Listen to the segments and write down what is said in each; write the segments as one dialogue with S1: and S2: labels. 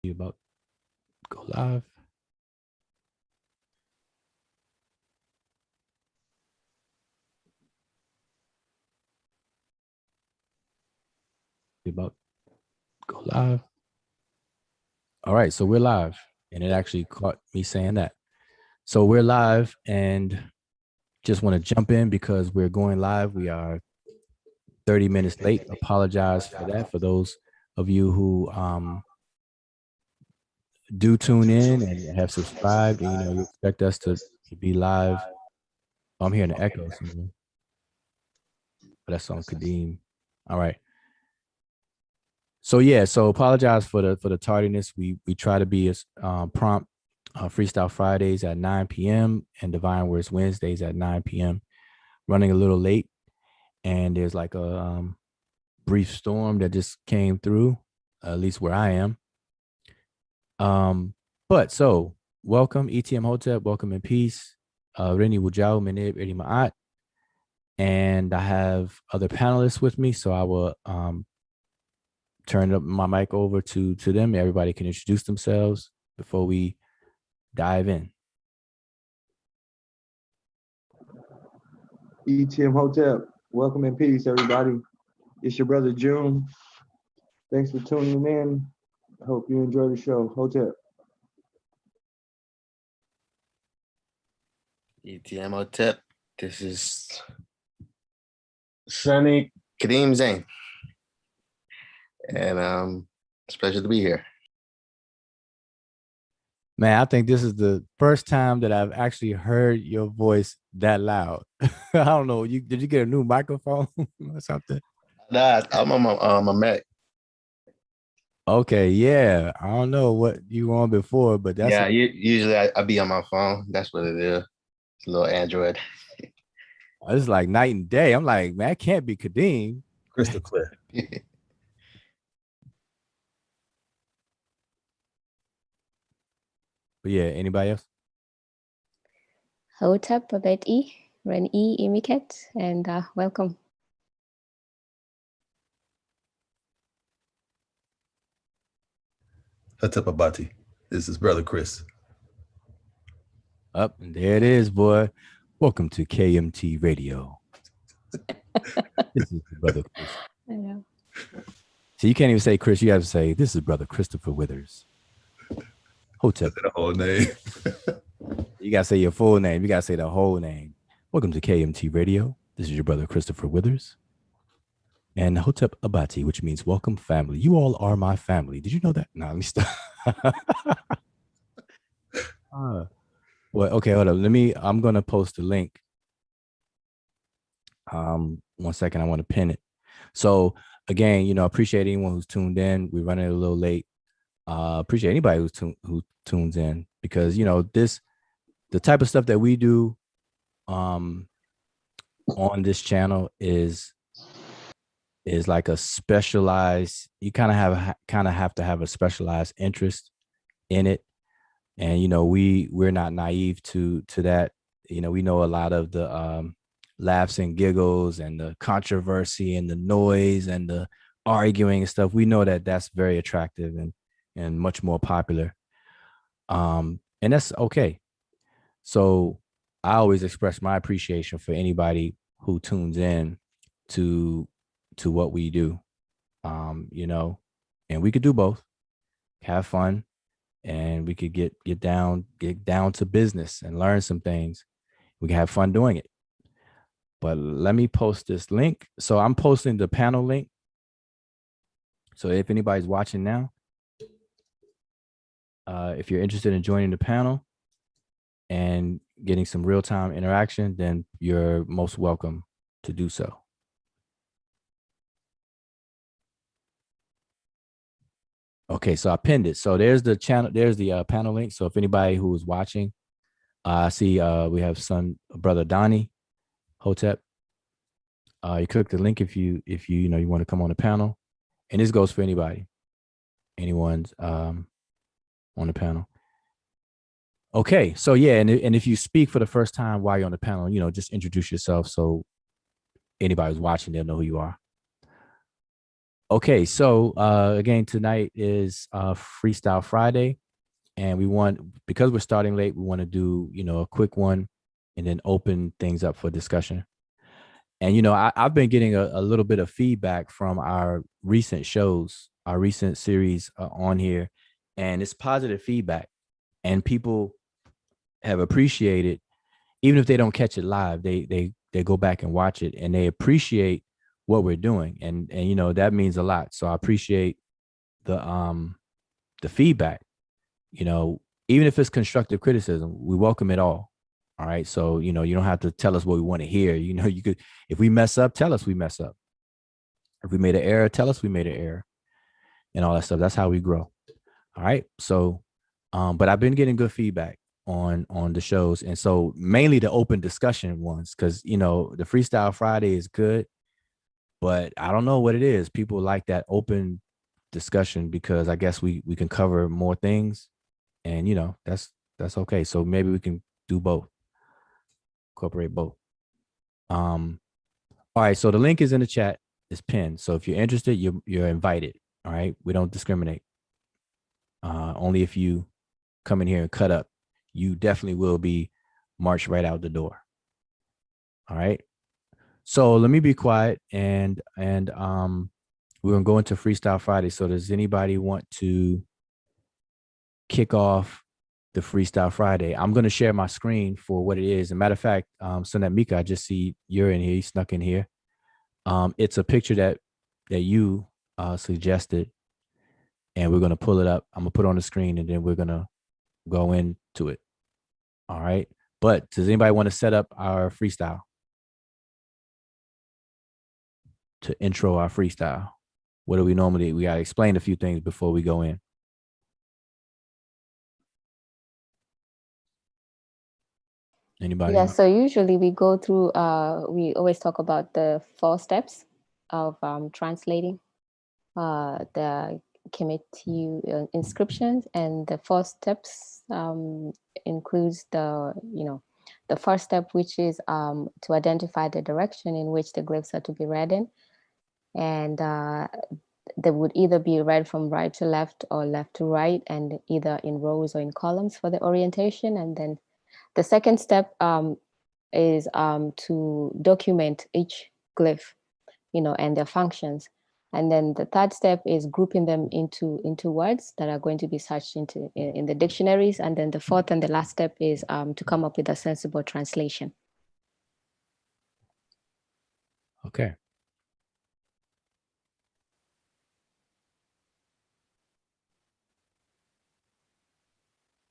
S1: You about to go live? You about to go live? All right, so we're live, and it actually caught me saying that. So we're live, and just want to jump in because we're going live. We are 30 minutes late. Apologize for that for those of you who do tune in and have subscribed, and you expect us to be live. I'm hearing an echo somewhere, but that's on Kadeem. All right. So yeah, so apologize for the tardiness. We try to be as prompt. Freestyle Fridays at 9 p.m. and Divine Words Wednesdays at 9 p.m. Running a little late, and there's like a brief storm that just came through, at least where I am. But so welcome ETM Hotep, welcome in peace. Rini Wujau Menib Eri Ma'at. And I have other panelists with me, so I will turn up my mic over to them. Everybody can introduce themselves before we dive in.
S2: ETM Hotep, welcome in peace, everybody. It's your brother June. Thanks for tuning in. I hope you enjoy the show. Hotep.
S3: ETM Hotep. This is Sunny Kadeem Zain. And it's a pleasure to be here.
S1: Man, I think this is the first time that I've actually heard your voice that loud. I don't know. Did you get a new microphone or something?
S3: Nah, I'm on my Mac.
S1: Okay, yeah. I don't know what you were on before, but that's
S3: usually I be on my phone. That's what it is. It's a little Android.
S1: It's like night and day. I'm like, man, it can't be Kadeem.
S4: Crystal clear.
S1: But yeah, anybody else?
S5: Hotep, Babette E, Ren E, Imiket, and welcome.
S4: Hotep Abati. This is Brother Chris.
S1: Up and there it is, boy. Welcome to KMT Radio. This is Brother Chris.
S5: I know.
S1: So you can't even say Chris. You have to say, this is Brother Christopher Withers. Hotep.
S4: The whole name.
S1: You got to say your full name. You got to say the whole name. Welcome to KMT Radio. This is your brother, Christopher Withers. And Hotep Abati, which means welcome family. You all are my family. Did you know that? No, let me stop. Well, okay, hold up. I'm going to post a link. 1 second. I want to pin it. So again, appreciate anyone who's tuned in. We're running a little late. Appreciate anybody who tunes in because, the type of stuff that we do on this channel is like a specialized, you kind of have to have a specialized interest in it. And, we're not naive to that. We know a lot of the laughs and giggles and the controversy and the noise and the arguing and stuff. We know that that's very attractive and much more popular. And that's okay. So I always express my appreciation for anybody who tunes in to what we do, and we could do both, have fun, and we could get down to business and learn some things. We can have fun doing it. But let me post this link. So I'm posting the panel link. So if anybody's watching now, if you're interested in joining the panel and getting some real-time interaction, then you're most welcome to do so. Okay, so I pinned it. So there's the channel, there's the panel link. So if anybody who is watching, I see we have brother Donnie Hotep. You click the link if you want to come on the panel, and this goes for anyone's on the panel. Okay, so yeah, and if you speak for the first time while you're on the panel, just introduce yourself so anybody who's watching, they'll know who you are. Okay, so again, tonight is Freestyle Friday, and because we're starting late, we want to do a quick one, and then open things up for discussion. And I've been getting a little bit of feedback from our recent shows, our recent series on here, and it's positive feedback, and people have appreciated, even if they don't catch it live, they go back and watch it, and they appreciate what we're doing, and that means a lot. So I appreciate the feedback. Even if it's constructive criticism, we welcome it all. All right. So you don't have to tell us what we want to hear. You could, if we mess up, tell us we mess up. If we made an error, tell us we made an error, and all that stuff. That's how we grow. All right. So, but I've been getting good feedback on the shows, and so mainly the open discussion ones, because the Freestyle Friday is good, but I don't know what it is. People like that open discussion because I guess we can cover more things, and that's okay. So maybe we can do both, incorporate both. All right. So the link is in the chat. It's pinned. So if you're interested, you're invited. All right. We don't discriminate. Only if you come in here and cut up, you definitely will be marched right out the door. All right. So let me be quiet, and we're gonna go into Freestyle Friday. So does anybody want to kick off the Freestyle Friday? I'm gonna share my screen for what it is. As a matter of fact, Sunat Mika, I just see you're in here. You snuck in here. It's a picture that you suggested, and we're gonna pull it up. I'm gonna put it on the screen, and then we're gonna go into it. All right. But does anybody want to set up our freestyle? To intro our freestyle, what do we normally? We gotta explain a few things before we go in. Anybody?
S5: Yeah, so usually we go through, we always talk about the 4 steps of translating the committee inscriptions, and the 4 steps includes the first step, which is to identify the direction in which the glyphs are to be read in, and they would either be read from right to left or left to right, and either in rows or in columns for the orientation. And then the second step is to document each glyph, and their functions. And then the third step is grouping them into words that are going to be searched in the dictionaries. And then the fourth and the last step is to come up with a sensible translation.
S1: Okay.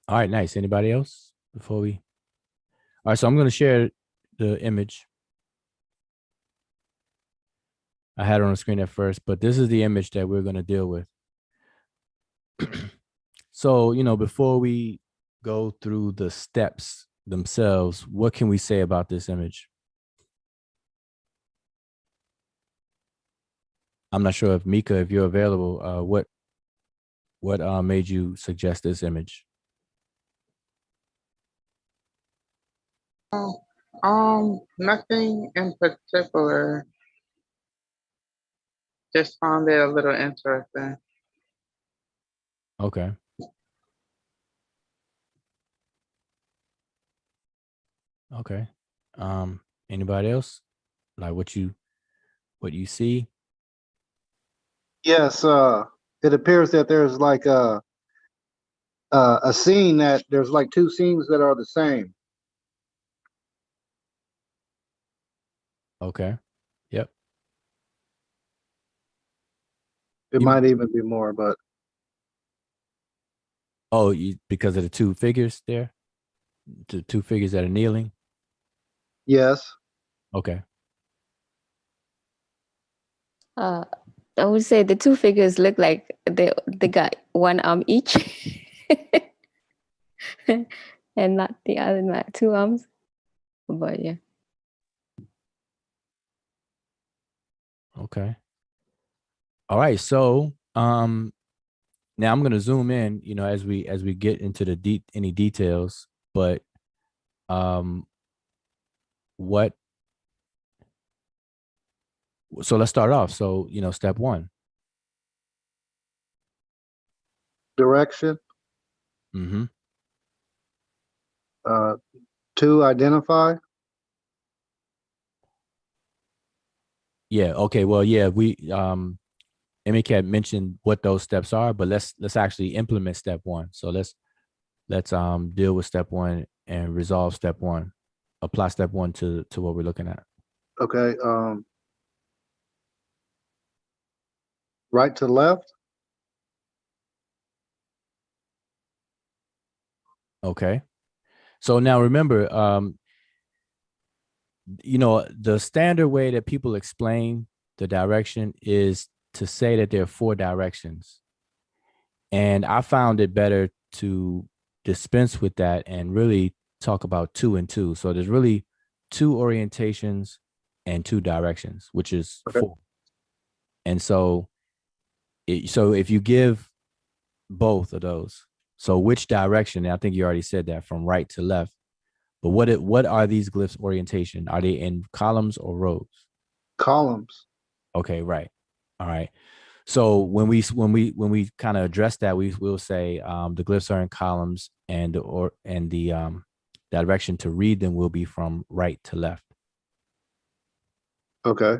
S1: All right, nice. Anybody else before we? All right, so I'm going to share the image. I had it on the screen at first, but this is the image that we're going to deal with. So, before we go through the steps themselves, what can we say about this image? I'm not sure if Mika, if you're available, what made you suggest this image?
S6: Nothing in particular. Just found it a little interesting.
S1: Okay. Okay. Anybody else? Like what you see?
S2: Yes, it appears that there's like a scene that there's like 2 scenes that are the same.
S1: Okay. Yep.
S2: It
S1: You-
S2: might even be more, but
S1: Oh, because of the 2 figures there? The 2 figures that are kneeling?
S2: yes.
S1: Okay.
S5: I would say the 2 figures look like they got 1 arm each, and not the other, not 2 arms. But yeah.
S1: Okay. All right. So, now I'm gonna zoom in, as we get into the any details, but what so let's start off. So, step 1.
S7: direction.
S1: Mm-hmm.
S7: 2, identify.
S1: Yeah. Okay. Well, yeah, we Emeka had mentioned what those steps are, but let's actually implement step one. So let's deal with step one and resolve step one. Apply step one to what we're looking at.
S7: Okay. Right to left.
S1: Okay. So now remember, the standard way that people explain the direction is to say that there are 4 directions. And I found it better to dispense with that and really talk about 2 and 2. So there's really 2 orientations and 2 directions, which is
S7: Okay.
S1: 4. And so if you give both of those, so which direction, and I think you already said that, from right to left, but what are these glyphs orientation? Are they in columns or rows?
S7: Columns.
S1: Okay, right. All right. So when we kind of address that, will say the glyphs are in columns, and the direction to read them will be from right to left.
S7: Okay.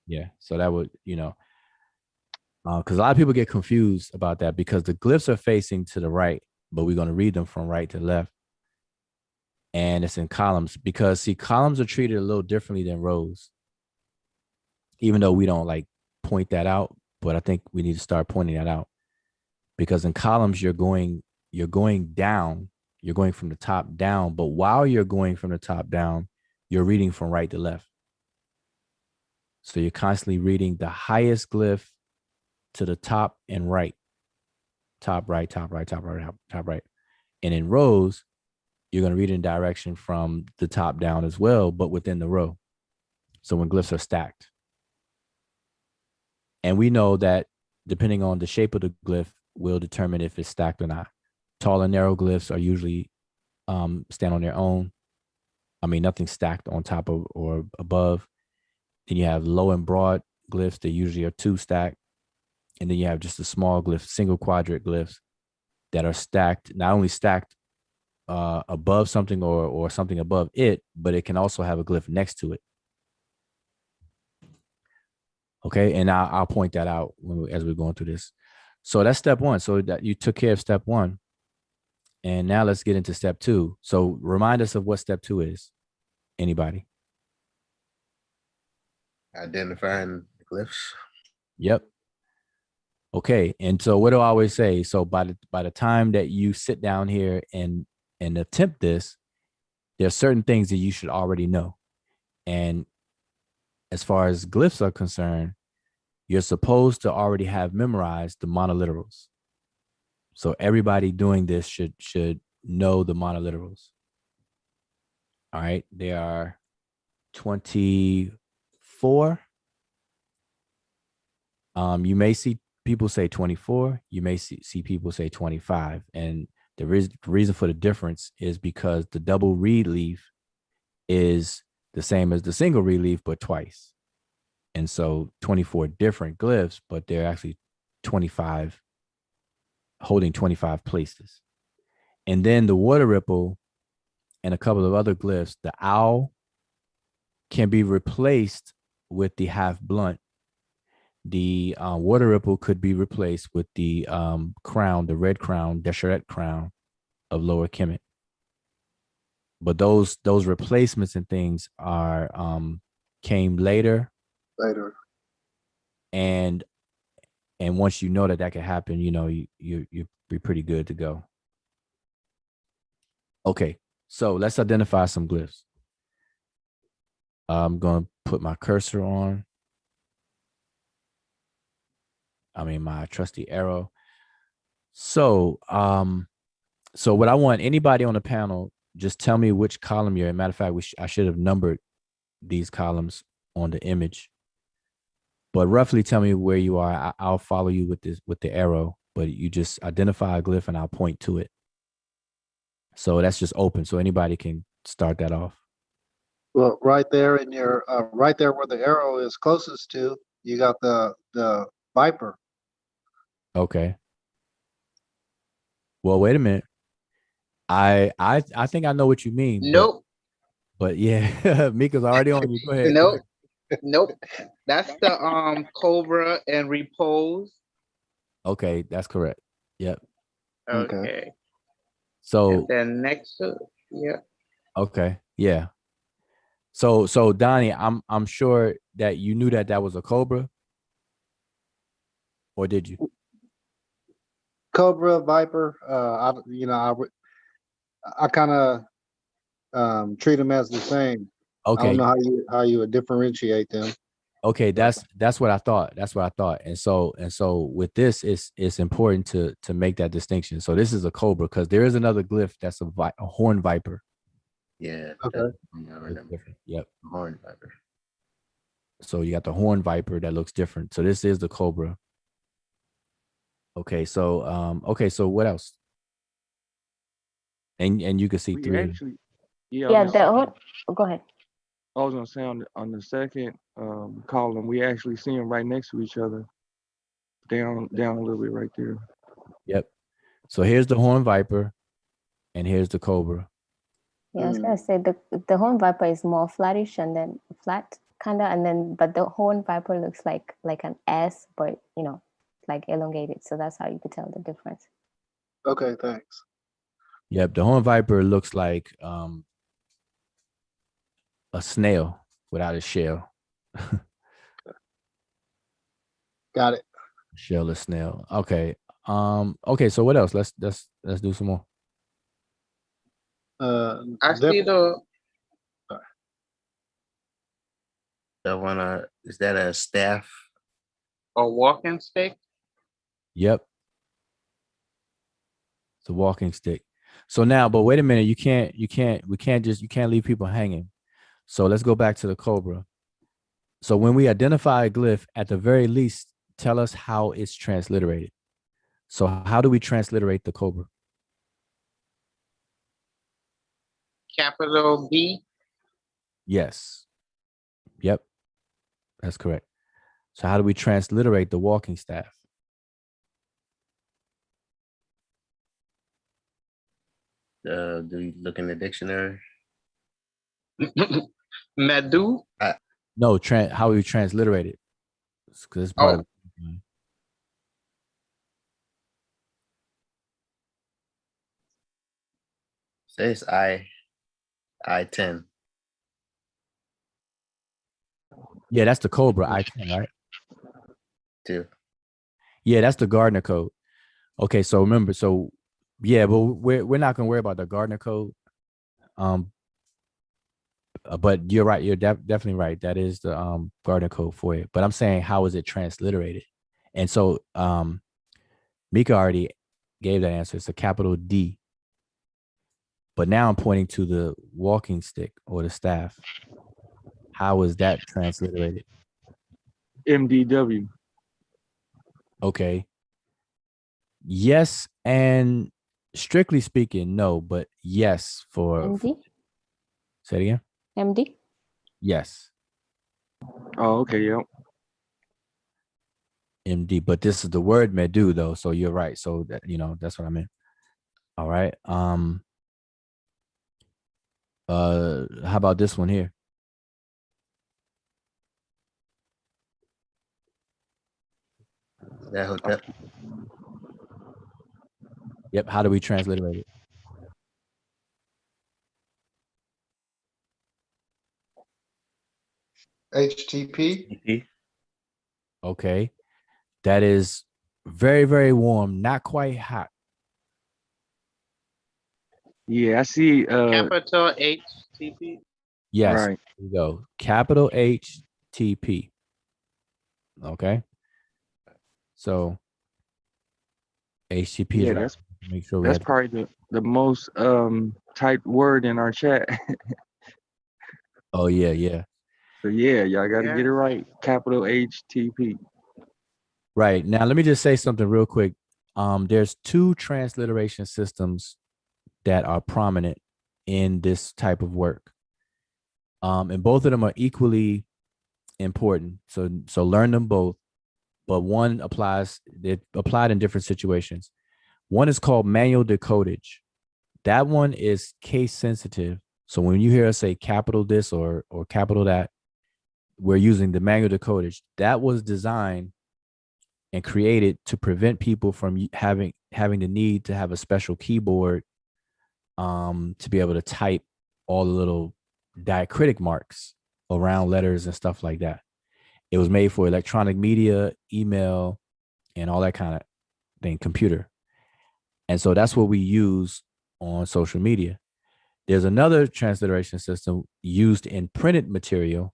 S1: Yeah. So that would, because a lot of people get confused about that because the glyphs are facing to the right, but we're going to read them from right to left. And it's in columns because, see, columns are treated a little differently than rows, even though we don't like point that out. But I think we need to start pointing that out because in columns, you're going down, you're going from the top down. But while you're going from the top down, you're reading from right to left. So you're constantly reading the highest glyph to the top and right, top right, top right, top right, top right. And in rows, you're going to read in direction from the top down as well, but within the row. So when glyphs are stacked. And we know that depending on the shape of the glyph will determine if it's stacked or not. Tall and narrow glyphs are usually stand on their own. I mean, nothing stacked on top of or above. Then you have low and broad glyphs. They usually are 2 stacked. And then you have just a small glyph, single quadrant glyphs that are stacked, not only stacked above something or something above it, but it can also have a glyph next to it. Okay, and I'll point that out as we're going through this. So that's step one. So that you took care of step one. And now let's get into step 2. So remind us of what step 2 is. Anybody?
S3: Identifying glyphs.
S1: Yep. Okay. And so what do I always say? So by the time that you sit down here and attempt this, there are certain things that you should already know. And as far as glyphs are concerned, you're supposed to already have memorized the monoliterals. So everybody doing this should know the monoliterals. All right. There are 24. You may see people say 24. You may see people say 25. And the reason for the difference is because the double reed leaf is the same as the single reed leaf, but twice. And so 24 different glyphs, but they're actually 25, holding 25 places. And then the water ripple and a couple of other glyphs, the owl can be replaced with the half blunt. The water ripple could be replaced with the crown, the red crown, Desheret crown of Lower Kemet. But those replacements and things are came later. And once you know that can happen, you'll be pretty good to go. Okay, so let's identify some glyphs. I'm going to put my cursor on. My trusty arrow. So, so what I want anybody on the panel, just tell me which column you're in. Matter of fact, I should have numbered these columns on the image. But roughly tell me where you are. I'll follow you with the arrow, but you just identify a glyph and I'll point to it. So that's just open. So anybody can start that off.
S7: Well, right there in your right there where the arrow is closest to, you got the viper.
S1: Okay. Well, wait a minute. I think I know what you mean.
S6: Nope.
S1: But yeah, Mika's already on you. Go ahead.
S6: Nope. Nope. That's the cobra and repose.
S1: Okay, that's correct. Yep.
S7: Okay.
S6: Okay.
S1: So
S6: And then next to yeah.
S1: okay, yeah. So Donnie, I'm sure that you knew that was a cobra, or did you?
S7: Cobra, viper. I kind of treat them as the same. I
S1: Okay,
S7: don't know how you would differentiate them.
S1: okay, that's what I thought. That's what I thought. And so with this, it's important to make that distinction. So this is a cobra because there is another glyph that's a horn viper.
S3: Yeah.
S7: Okay.
S3: I
S1: Looks
S3: remember.
S1: different. Yep.
S3: Horn viper.
S1: So you got the horn viper that looks different. So this is the cobra. Okay, so what else? And you can see
S2: We
S1: three.
S2: actually, yeah,
S5: Yeah,
S2: on
S5: the whole, go ahead.
S2: I was gonna say on the second column, we actually see them right next to each other. Down a little bit right there.
S1: Yep. So here's the horn viper, and here's the cobra.
S5: Yeah, I was gonna say the horn viper is more flattish and then flat kinda, and then but the horn viper looks like an S, but like elongated. So that's how you could tell the difference.
S7: Okay, thanks.
S1: Yep. The horn viper looks like a snail without a shell.
S7: Got it.
S1: Shellless snail. Okay. Okay. So what else? Let's do some more.
S6: I see the
S3: That one, is that a staff?
S6: a walking stick.
S1: Yep. It's a walking stick. So now, but wait a minute. We can't leave people hanging. So let's go back to the cobra. So when we identify a glyph, at the very least, tell us how it's transliterated. So how do we transliterate the cobra?
S6: Capital B.
S1: Yes. Yep. That's correct. So how do we transliterate the walking staff?
S3: Do you look in the dictionary?
S6: Medu.
S1: No, how we transliterate it. Because it's part of
S3: Says I-10.
S1: Yeah, that's the Cobra I-10, right?
S3: Too.
S1: Yeah, that's the Gardner code. Okay, so remember, yeah, but we're not gonna worry about the Gardner code. But you're right. You're definitely right. That is the Gardner code for it. But I'm saying, how is it transliterated? And so Mika already gave that answer. It's a capital D. But now I'm pointing to the walking stick or the staff. How is that transliterated?
S2: MDW.
S1: Okay. Yes, and strictly speaking, no, but yes for
S5: MD?
S1: Say it again.
S5: MD?
S1: Yes.
S2: Oh, okay, yep.
S1: MD, but this is the word Medu though, so you're right. So that that's what I meant. All right. How about this one here?
S3: That hotel.
S1: Yep. How do we transliterate it?
S7: HTTP.
S1: Okay. That is very, very warm, not quite hot.
S2: Yeah, I see.
S6: Capital HTTP.
S1: Yes.
S2: Right.
S1: There you go. Capital HTP. Okay. So HTP
S2: Yeah,
S1: is right. Make sure we
S2: that's
S1: have
S2: probably the most typed word in our chat.
S1: Oh yeah, yeah.
S2: So yeah, y'all got to
S6: Yeah.
S2: get it right. Capital HTP.
S1: Right. Now let me just say something real quick. There's two transliteration systems that are prominent in this type of work. And both of them are equally important. So learn them both, but one applied in different situations. One is called manual decodage. That one is case sensitive. So when you hear us say capital this or capital that, we're using the manual decodage. That was designed and created to prevent people from having the need to have a special keyboard to be able to type all the little diacritic marks around letters and stuff like that. It was made for electronic media, email, and all that kind of thing, computer. And so that's what we use on social media. There's another transliteration system used in printed material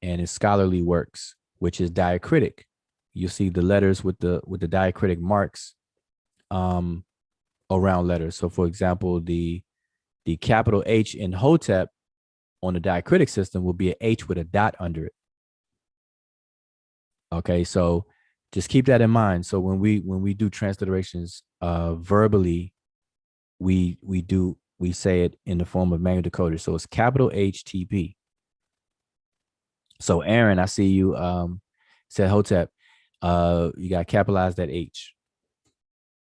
S1: and in scholarly works, which is diacritic. You see the letters with the diacritic marks around letters. So for example, the capital H in Hotep on the diacritic system will be an H with a dot under it. Okay, so just keep that in mind. So when we do transliterations verbally, we say it in the form of manual decoder. So it's capital HTP. So Aaron, I see you said Hotep. You got capitalized that H.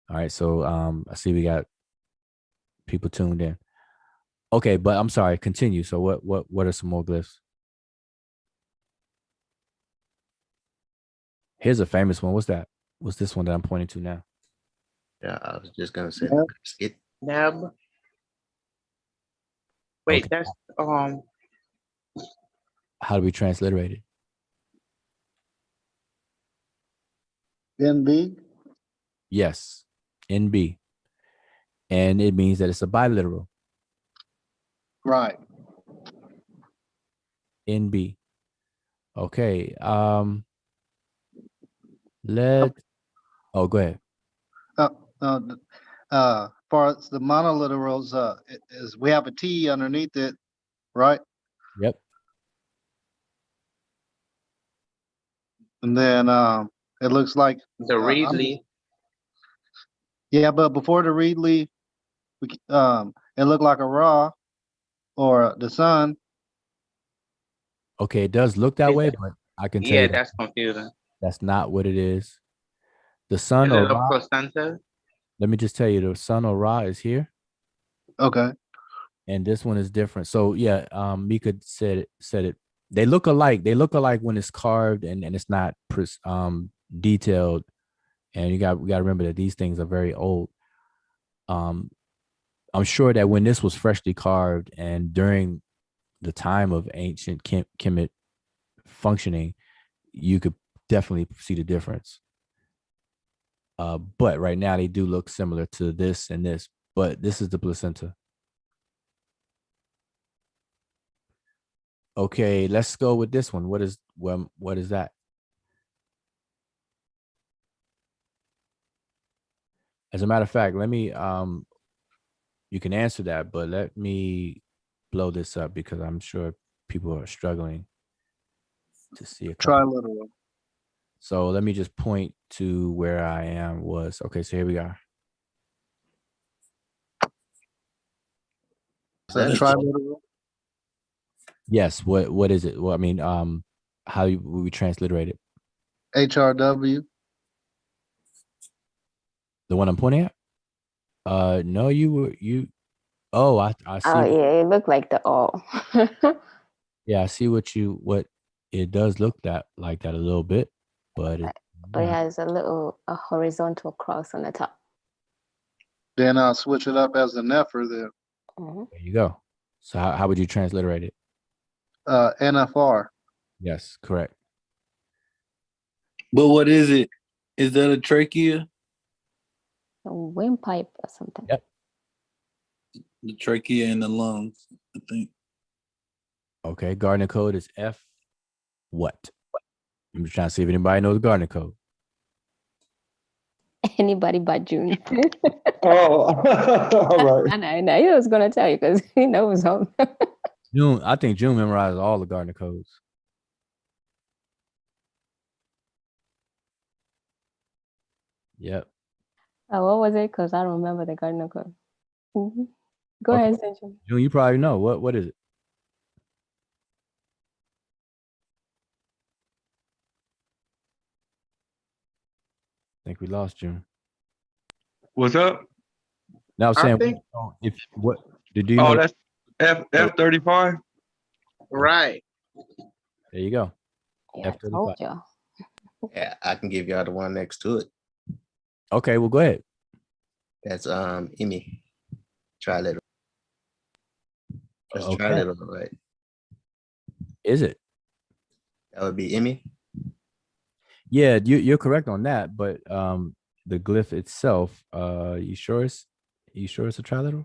S1: All right, so I see we got people tuned in. Okay, but I'm sorry, continue. So what are some more glyphs? Here's a famous one. What's that? What's this one that I'm pointing to now?
S3: Yeah, I was just gonna say
S7: Yeah.
S3: skit.
S6: Nab. Wait,
S1: Okay.
S6: that's
S1: How do we transliterate it?
S7: NB.
S1: Yes, NB. And it means that it's a biliteral.
S7: Right.
S1: NB. Okay. Let oh go ahead.
S7: Far as the monoliterals, is we have a T underneath it, right?
S1: Yep.
S7: And then it looks like
S6: the Readly.
S7: yeah, but before the Readly, it looked like a raw or the sun.
S1: Okay, it does look that way, but I can tell
S6: Yeah,
S1: you
S6: that's confusing.
S1: that's not what it is. The
S6: Is
S1: sun
S6: it
S1: or
S6: a
S1: Ra,
S6: placenta?
S1: let me just tell you, the sun or Ra is here,
S7: Okay.
S1: and this one is different. So yeah, Mika said it. They look alike. They look alike when it's carved and it's not detailed. And we got to remember that these things are very old. I'm sure that when this was freshly carved and during the time of ancient Kemet functioning, you could definitely see the difference. But right now they do look similar to this and this, but this is the placenta. Okay, let's go with this one. What is that? As a matter of fact, let me you can answer that, but let me blow this up because I'm sure people are struggling to see a couple.
S7: Triliteral.
S1: So let me just point to where I am was. Okay, so here we are.
S3: Is that a
S7: Triliteral.
S1: Yes, what is it? Well, I mean, how would we transliterate it?
S7: HRW.
S1: The one I'm pointing at? No, you. Oh, I see.
S5: Oh yeah, it looked like the O.
S1: Yeah, I see what it does look like that a little bit, but it,
S5: But it has a horizontal cross on the top.
S7: Then I'll switch it up as the Nefer there.
S5: Mhm.
S1: there you go. So how would you transliterate it?
S7: NFR.
S1: Yes, correct.
S8: But what is it? Is that a trachea?
S5: A windpipe or something.
S1: Yep.
S8: The trachea and the lungs, I think.
S1: Okay, Gardner code is F what? I'm just trying to see if anybody knows Gardner code.
S5: Anybody but June.
S2: Oh, all right.
S5: I know. He was gonna tell you because he knows all.
S1: I think June memorized all the Gardner codes. Yep.
S5: What was it? Because I don't remember the Gardner code. Mhm. Go
S1: Okay.
S5: ahead, Central.
S1: June, you probably know. What is it? I think we lost June.
S2: What's up?
S1: Now I'm
S6: I
S1: saying,
S6: think
S1: if what do you
S2: Oh,
S1: know?
S2: that's F35.
S6: right.
S1: There you go.
S5: Yeah, I
S1: F35.
S5: told you.
S3: Yeah, I can give y'all the one next to it.
S1: Okay, well, go ahead.
S3: That's Emmy. Triliteral. That's
S1: Okay.
S3: triliteral, right?
S1: Is it?
S3: That would be Emmy.
S1: Yeah, you're correct on that, but the glyph itself, you sure it's a triliteral?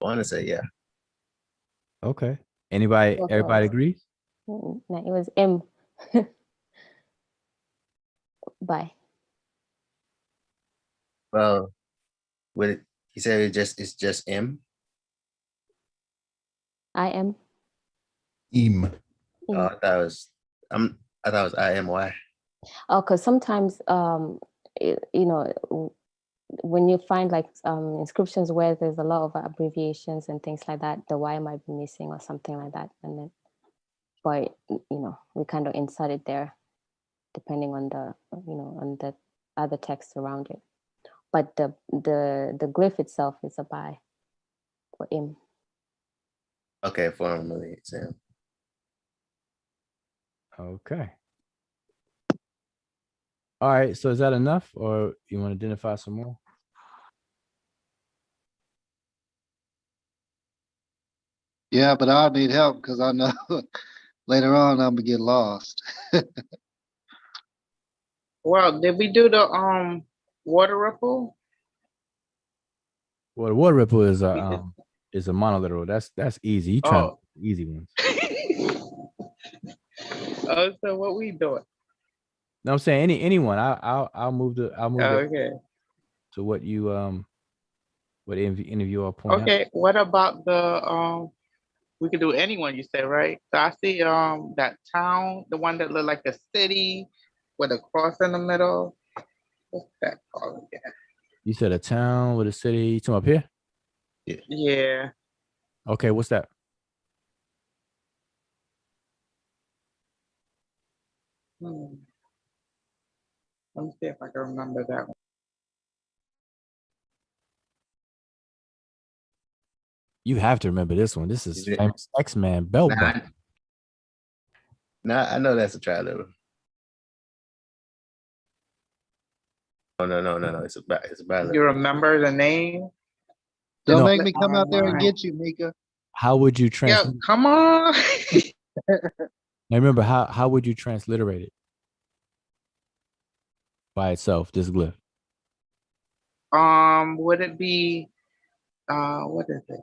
S3: I want to say yeah.
S1: Okay. Anybody,
S5: Well,
S1: everybody agree?
S5: No, it was M. Bye.
S3: Well, with it, he said it's just M.
S5: I am.
S4: Im.
S3: I thought it was I thought it was IMY.
S5: Oh, because sometimes you know, when you find like inscriptions where there's a lot of abbreviations and things like that, the Y might be missing or something like that, and then, but you know, we kind of insert it there, depending on the on the other text around it. But the glyph itself is a by for him.
S3: Okay, formally, Sam.
S1: Okay. All right. So is that enough, or you want to identify some more?
S7: Yeah, but I'll need help because I know later on I'm gonna get lost.
S6: Well, did we do the water ripple?
S1: Well, the water ripple is
S6: We did.
S1: a monoliteral. That's easy. You trying
S6: Oh.
S1: easy ones.
S6: Oh, so what we doing?
S1: No, I'm saying anyone. I'll move it
S6: Okay.
S1: to what you what any of you all point out.
S6: Okay. What about the we could do anyone you said, right? So I see that town, the one that looked like a city with a cross in the middle. What's that called again?
S1: You said a town with a city. You talking up here?
S6: Yeah.
S1: Okay, what's that?
S6: Hmm. Let me see if I can remember that one.
S1: You have to remember this one. This is
S3: Is it-
S1: famous X-Man belt
S3: Nah,
S1: buckle.
S3: nah, I know that's a triliteral. No. It's a bilateral.
S6: You remember the name?
S7: Don't
S1: No.
S7: make me come out there and
S6: Online.
S7: get you, Mika.
S1: How would you
S6: Yeah,
S1: translate?
S6: come on.
S1: Now remember, how would you transliterate it by itself? This glyph.
S6: Would it be what is it?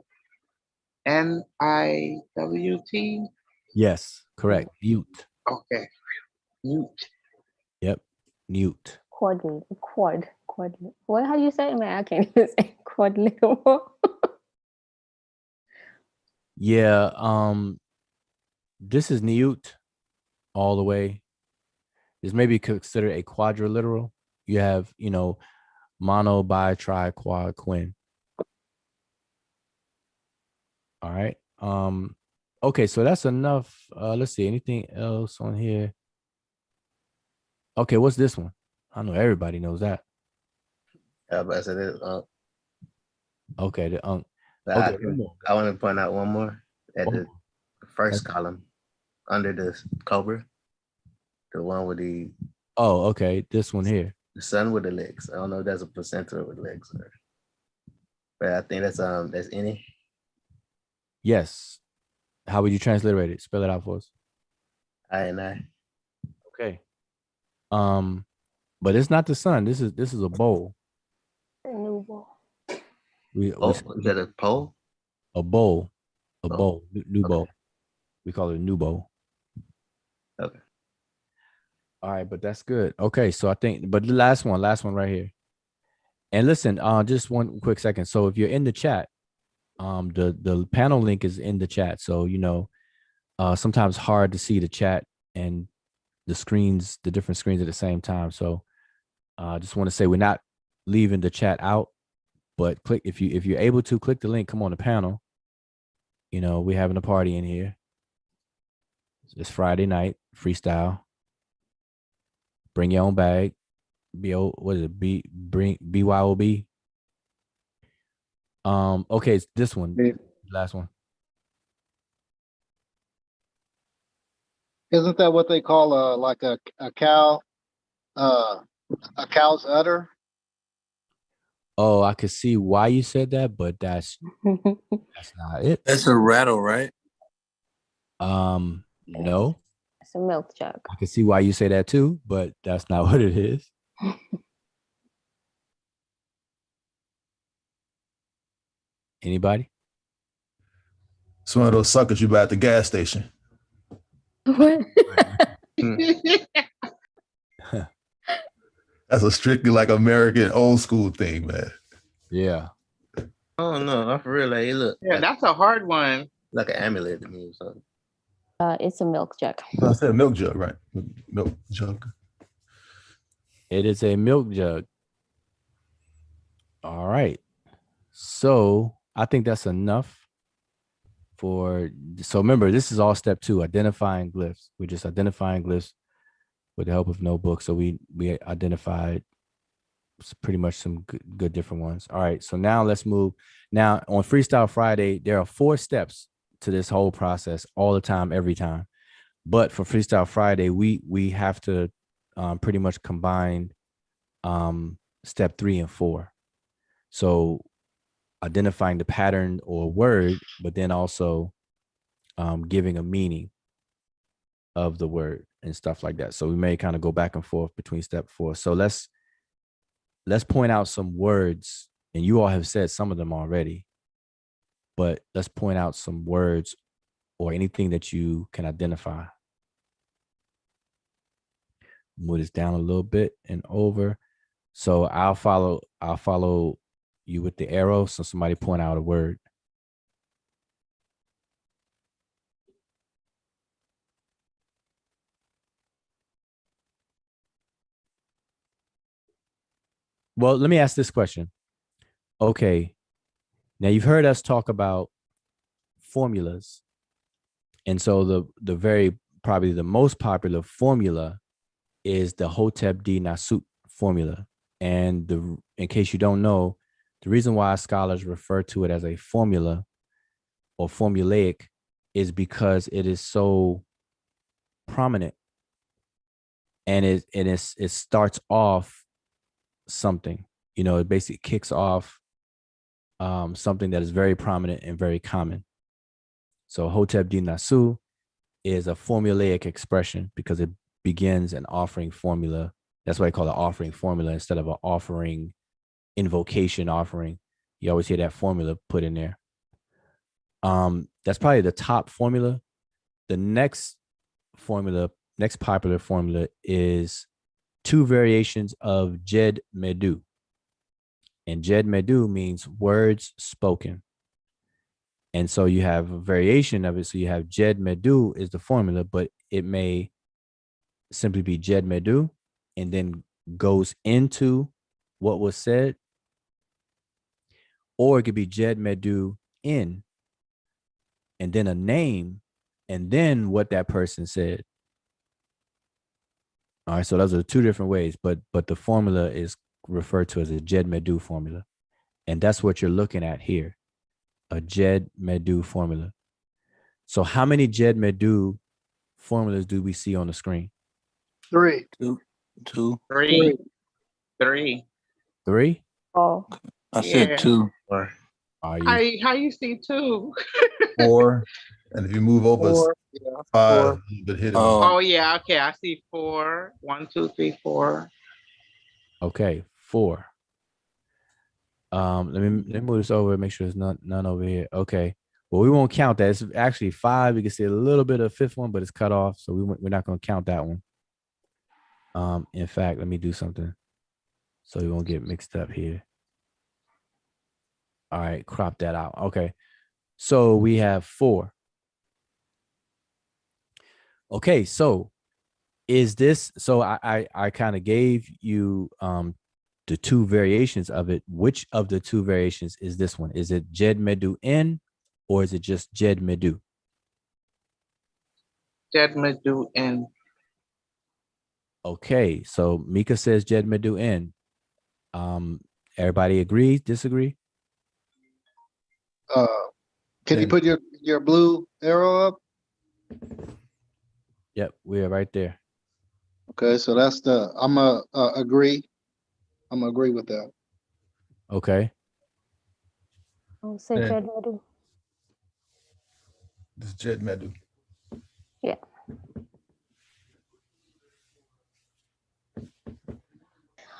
S6: NIWT?
S1: Yes, correct. Mute.
S6: Okay. Mute.
S1: Yep. Mute.
S5: Quad. What? How do you say it? Man, I can't even say quadliteral.
S1: Yeah. This is mute all the way. This may be considered a quadriliteral. You have, mono, bi, tri, quad, quin. All right. Okay, so that's enough. Let's see. Anything else on here? Okay, what's this one? I know everybody knows that.
S3: But I said it,
S1: Okay, the
S3: but
S1: okay.
S3: I want to point out one more at the
S1: Oh,
S3: first
S1: okay.
S3: column under the cobra, the one with the
S1: Okay. This one here.
S3: sun with the legs. I don't know if that's a placenta with legs, but I think that's any.
S1: Yes. How would you transliterate it? Spell it out for us.
S3: I.
S1: Okay. But it's not the sun. This is a bowl. We
S3: Oh, is that a pole?
S1: a bowl. A
S3: Oh,
S1: bowl. New
S3: okay.
S1: bowl. We call it a new bowl.
S3: Okay.
S1: All right, but that's good. Okay, so I think, but the last one right here. And listen, just one quick second. So if you're in the chat, the panel link is in the chat. So sometimes hard to see the chat and the different screens at the same time. So I just want to say we're not leaving the chat out, but click if you're able to click the link, come on the panel. We're having a party in here. It's Friday night, freestyle. Bring your own bag. What is it? BYOB. Okay, it's this one.
S7: Yeah.
S1: Last one.
S7: Isn't that what they call like a cow, a cow's udder?
S1: Oh, I could see why you said that, but that's not it.
S8: That's a rattle, right?
S1: No.
S5: It's a milk jug.
S1: I can see why you say that too, but that's not what it is. Anybody?
S4: It's one of those suckers you buy at the gas station.
S5: What?
S4: That's a strictly like American old school thing, man.
S1: Yeah.
S3: Oh no, I for real, like, it look
S6: Yeah,
S3: like,
S6: that's a hard one.
S3: like an amulet to me or something.
S5: It's a milk jug.
S4: I said milk jug, right? Milk jug.
S1: It is a milk jug. All right. So I think that's enough for. So remember, this is all step 2, identifying glyphs. We're just identifying glyphs with the help of notebook. So we identified pretty much some good different ones. All right. So now let's move. Now on Freestyle Friday, there are 4 steps to this whole process all the time, every time. But for Freestyle Friday, we have to pretty much combine step 3 and 4. So identifying the pattern or word, but then also giving a meaning of the word and stuff like that. So we may kind of go back and forth between step 4. So let's point out some words, and you all have said some of them already, but let's point out some words or anything that you can identify. Move this down a little bit and over. So I'll follow you with the arrow. So somebody point out a word. Well, let me ask this question. Okay. Now you've heard us talk about formulas. And so the very probably the most popular formula is the Hotep D Nasut formula. And in case you don't know, the reason why scholars refer to it as a formula or formulaic is because it is so prominent, and it starts off something. You know, it basically kicks off something that is very prominent and very common. So Hotep D Nasu is a formulaic expression because it begins an offering formula. That's why I call it offering formula instead of an offering invocation offering. You always hear that formula put in there. That's probably the top formula. The next popular formula is 2 variations of Jed Medu. And Jed Medu means words spoken. And so you have a variation of it. So you have Jed Medu is the formula, but it may simply be Jed Medu and then goes into what was said. Or it could be Jed Medu in and then a name and then what that person said. All right, so those are 2 different ways, but the formula is referred to as a Jed Medu formula. And that's what you're looking at here, a Jed Medu formula. So how many Jed Medu formulas do we see on the screen?
S7: 3.
S8: Two.
S6: 3. 3.
S1: 3?
S5: Oh,
S8: I said
S6: Yeah.
S8: 2.
S3: Or
S1: Are you?
S6: How you see 2?
S4: 4. And if you move over
S7: 4. Yeah.
S4: 5, but hit it.
S8: Oh.
S6: Oh yeah, okay. I see 4. 1, 2, 3, 4.
S1: Okay, 4. Let me move this over and make sure there's none over here. Okay. Well, we won't count that. It's actually 5. You can see a little bit of 5th one, but it's cut off. So we're not going to count that one. In fact, let me do something so we won't get mixed up here. All right, crop that out. Okay. So we have 4. Okay, so is this, so I kind of gave you the 2 variations of it. Which of the 2 variations is this one? Is it Jed Medu in or is it just Jed Medu?
S6: Jed Medu and
S1: Okay, so Mika says Jed Medu in. Everybody agree, disagree?
S7: Can you
S4: Then-
S7: put your blue arrow up?
S1: Yep, we are right there.
S7: Okay, so that's I'm a agree. I'm gonna agree with that.
S1: Okay.
S5: I'll say
S4: Yeah.
S5: Jed Medu.
S4: This is Jed Medu.
S5: Yeah.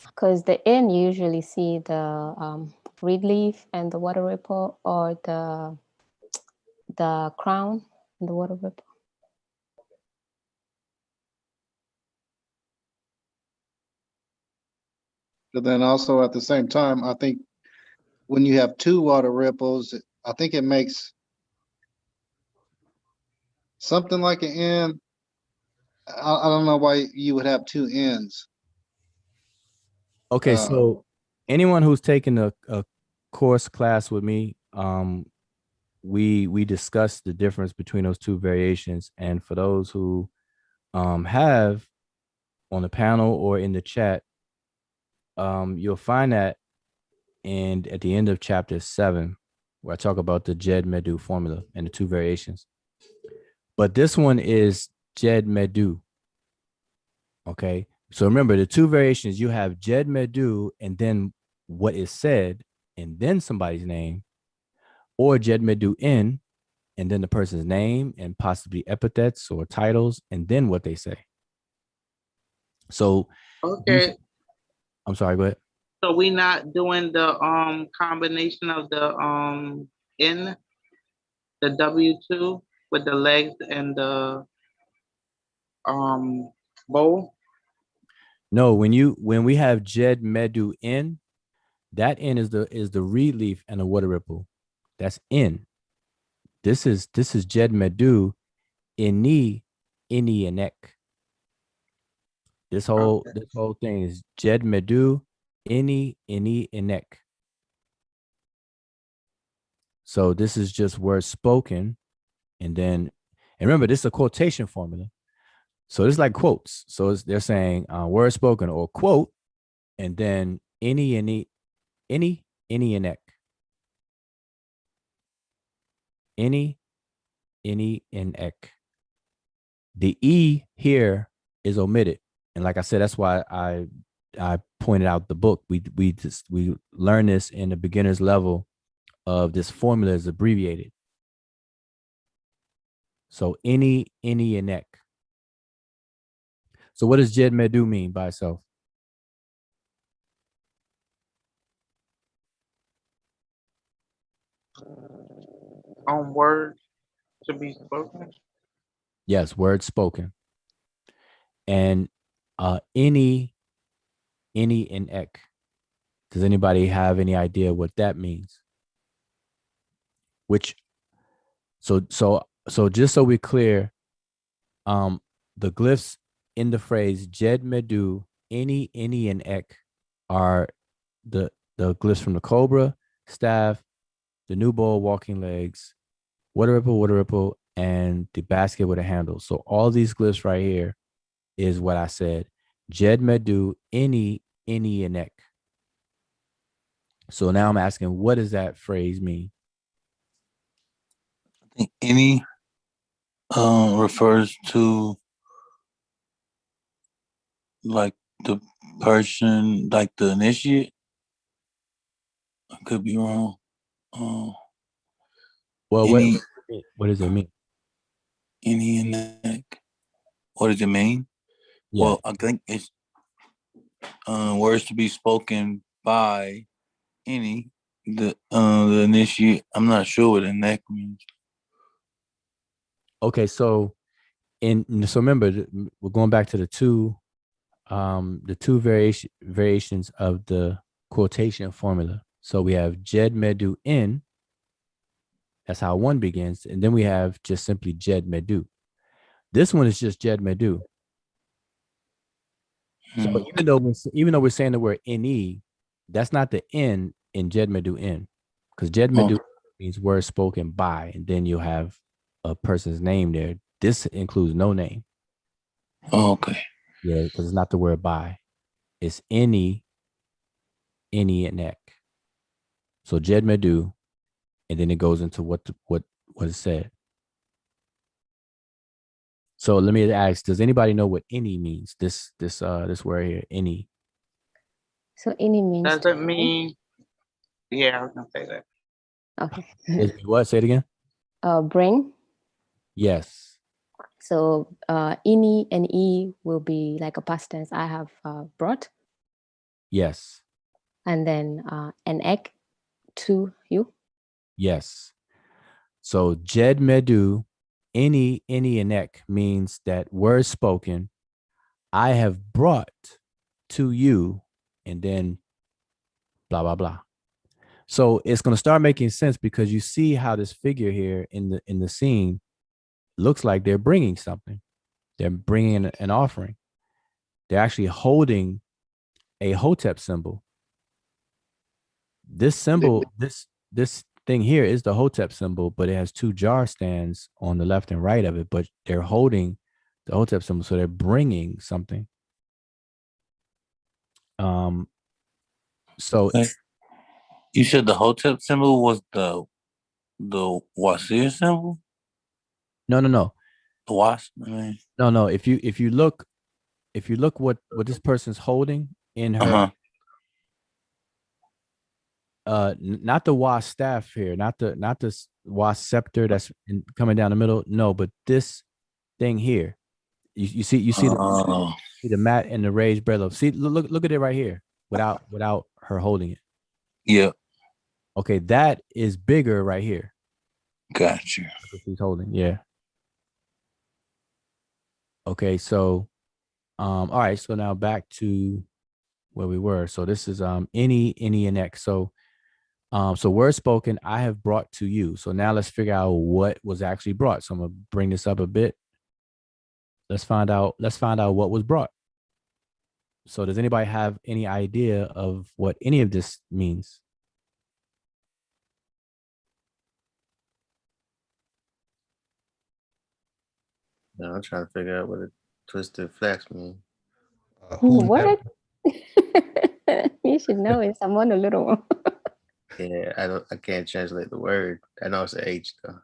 S5: Because the in you usually see the reed leaf and the water ripple, or the crown and the water ripple.
S7: But then also at the same time, I think when you have two water ripples, I think it makes something like an N. I don't know why you would have two N's.
S1: Okay, so anyone who's taken a course class with me, we discussed the difference between those two variations. And for those who have on the panel or in the chat, you'll find that at the end of chapter 7, where I talk about the Jed Medu formula and the two variations. But this one is Jed Medu. Okay. So remember, the two variations, you have Jed Medu and then what is said and then somebody's name, or Jed Medu in and then the person's name and possibly epithets or titles and then what they say. So
S6: okay.
S1: I'm sorry, go ahead.
S6: So we not doing the combination of the in the W2 with the legs and the bow.
S1: No, when we have Jed Medu in, that in is the reed leaf and the water ripple. That's in. This is Jed Medu ini and ek. This whole thing is Jed Medu ini and ek. So this is just words spoken, and remember this is a quotation formula. So it's like quotes. So they're saying word spoken or quote, and then any and ek. Any and ek. The E here is omitted. And like I said, that's why I pointed out the book. We learn this in the beginner's level of this formula is abbreviated. So any and ek. So what does Jed Medu mean by itself?
S6: Words to be spoken.
S1: Yes, words spoken. And any and ek. Does anybody have any idea what that means? So just so we're clear, the glyphs in the phrase Jed Medu, any and ek are the glyphs from the cobra, staff, the new bowl, walking legs, water ripple, and the basket with a handle. So all these glyphs right here is what I said. Jed Medu, any and ek. So now I'm asking, what does that phrase mean?
S8: I think any refers to like the person, like the initiate. I could be wrong.
S1: Well,
S8: Any
S1: what does it mean?
S8: any and that. What does it mean?
S1: Yeah.
S8: Well, I think it's words to be spoken by any the initiate. I'm not sure what an neck means.
S1: Okay, so remember we're going back to the two variations of the quotation formula. So we have Jed Medu in. That's how one begins, and then we have just simply Jed Medu. This one is just Jed Medu. So even though we're saying the word ne, that's not the in Jed Medu in, because Jed Medu means word spoken by, and then you have a person's name there, This includes no name.
S8: Oh, okay.
S1: Yeah, because it's not the word by. It's any and ek. So Jed Medu, and then it goes into what it said. So let me ask: does anybody know what any means? This word here, any.
S5: So any means
S6: Does
S5: to
S6: it mean? Yeah, I was gonna say that.
S5: okay.
S1: What? Say it again.
S5: Bring.
S1: Yes.
S5: So ini and e will be like a past tense. I have brought,
S1: Yes.
S5: and then an egg to you.
S1: Yes. So Jed Medu, any and ek means that word spoken, I have brought to you, and then blah blah blah. So it's going to start making sense because you see how this figure here in the scene looks like they're bringing something. They're bringing an offering. They're actually holding a Hotep symbol. This symbol, this thing here is the Hotep symbol, but it has two jar stands on the left and right of it, but they're holding the Hotep symbol, so they're bringing something. So
S8: Hey, you said the Hotep symbol was the Wasir symbol?
S1: no.
S8: The Was? I mean,
S1: No. If you look what this person's holding in her not the wasp staff here, not the wasp scepter that's coming down the middle. No, but this thing here. You see the mat and the raised bread. See, look at it right here without her holding it.
S8: yeah,
S1: Okay, that is bigger right here.
S8: got you.
S1: That's what she's holding. Yeah. Okay, so all right, so now back to where we were. So this is any and X. So word spoken, I have brought to you. So now let's figure out what was actually brought. So I'm gonna bring this up a bit. Let's find out what was brought. So does anybody have any idea of what any of this means?
S3: No, I'm trying to figure out what a twisted flax means.
S4: Who
S5: What? You should know it. I'm on a little one.
S3: Yeah, I can't translate the word. I know it's an H though.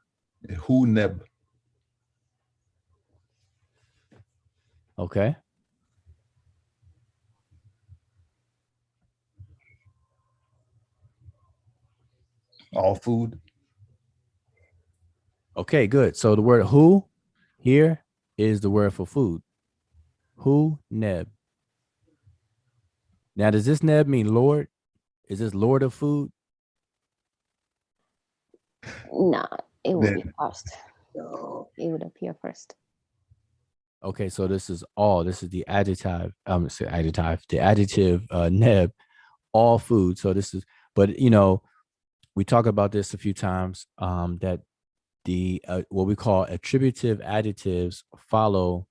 S4: Who neb?
S1: Okay.
S4: All food.
S1: Okay, good. So the word who here is the word for food. Who neb. Now, does this neb mean Lord? Is this Lord of food?
S5: Nah, it would be
S4: Then-
S5: first. It would appear first.
S1: Okay, so this is all. This is the adjective. The adjective neb, all food. So this is, but we talk about this a few times. That the what we call attributive adjectives follow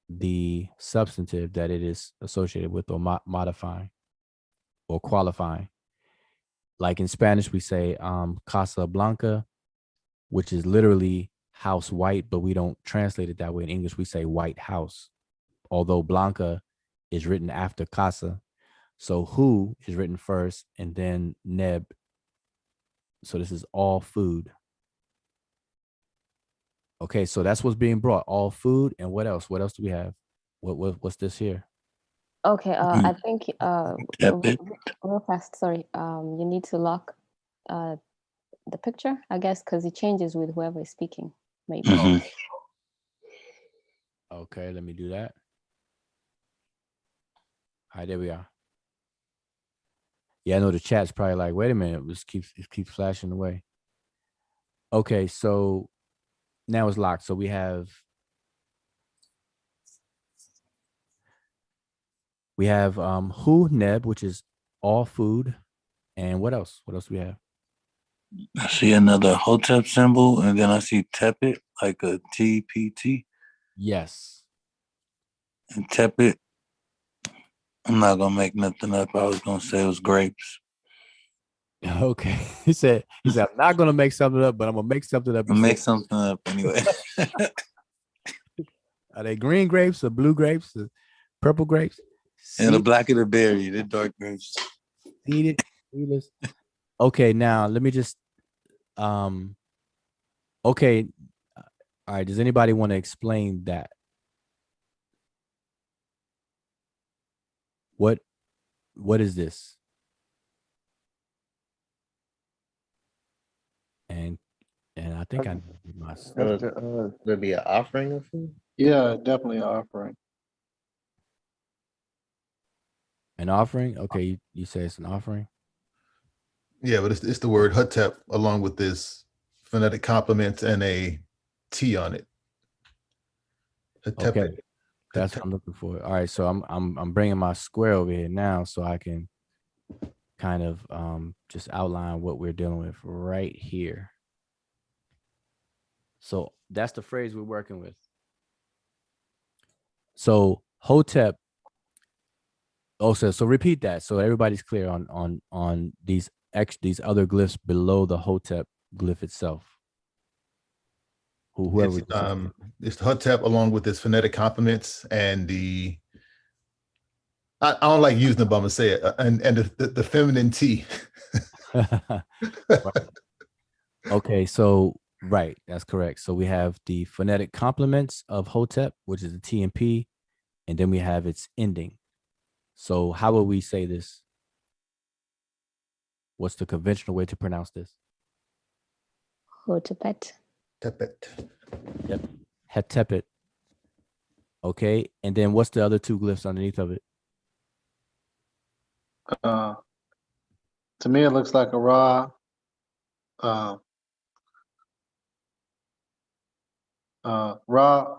S1: the substantive that it is associated with, or modifying, or qualifying. Like in Spanish, we say Casa Blanca, which is literally house white, but we don't translate it that way. In English, we say white house, although Blanca is written after Casa. So who is written first and then neb. So this is all food. Okay, so that's what's being brought, all food. And what else? What else do we have? What's this here?
S5: Okay, I think
S8: Tepid.
S5: real fast, sorry. You need to lock the picture, I guess, because it changes with whoever is speaking, maybe.
S8: Mhm.
S1: Okay, let me do that. All right, there we are. Yeah, I know the chat's probably like, wait a minute, it keeps flashing away. Okay, so now it's locked. So we have who neb, which is all food, and what else? What else do we have?
S8: I see another Hotep symbol, and then I see tepid, like a TPT.
S1: Yes.
S8: And tepid, I'm not gonna make nothing up. I was gonna say it was grapes.
S1: Okay. He said, I'm not gonna make something up, but I'm gonna make something up.
S8: I'll make something up anyway.
S1: Are they green grapes or blue grapes or purple grapes?
S8: And the black of the berry, the dark grapes.
S1: Seeded, seedless. Okay, now let me just okay. All right, does anybody want to explain that? What is this? And I think I know my
S2: That's the,
S3: Would it be an offering of food?
S7: Yeah, definitely an offering.
S1: an offering. Okay, you say it's an offering.
S4: Yeah, but it's the word hotep along with this phonetic complement and a T on it.
S1: Okay,
S4: Hotep.
S1: that's what I'm looking for. All right, so I'm bringing my square over here now so I can kind of just outline what we're dealing with right here. So that's the phrase we're working with. So hotep. Oh, so repeat that so everybody's clear on these other glyphs below the hotep glyph itself. Whoever.
S4: It's the hotep along with its phonetic complements and the. I don't like using it, but I'm gonna say it. And the feminine T.
S1: Right. Okay, so right, that's correct. So we have the phonetic complements of hotep, which is the T and P, and then we have its ending. So how would we say this? What's the conventional way to pronounce this?
S5: Hotepet.
S4: Tepet.
S1: Yep. Hetepet. Okay, and then what's the other two glyphs underneath of it?
S7: To me, it looks like a raw. Raw.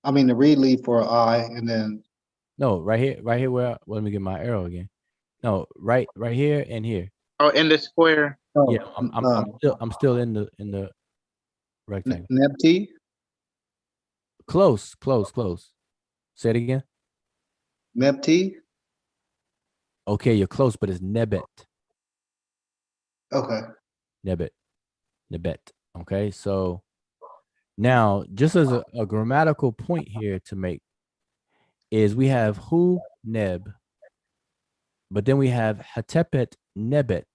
S7: I mean the read lead for I, and then
S1: No, right here where well, let me get my arrow again. No, right here and here.
S6: Oh, in the square.
S1: Yeah, I'm still in the rectangle.
S7: Nepti.
S1: Close. Say it again.
S7: Nepti.
S1: Okay, you're close, but it's nebet.
S7: Okay.
S1: Nebet. Okay, so now just as a grammatical point here to make is we have hu neb, but then we have hatepet nebet.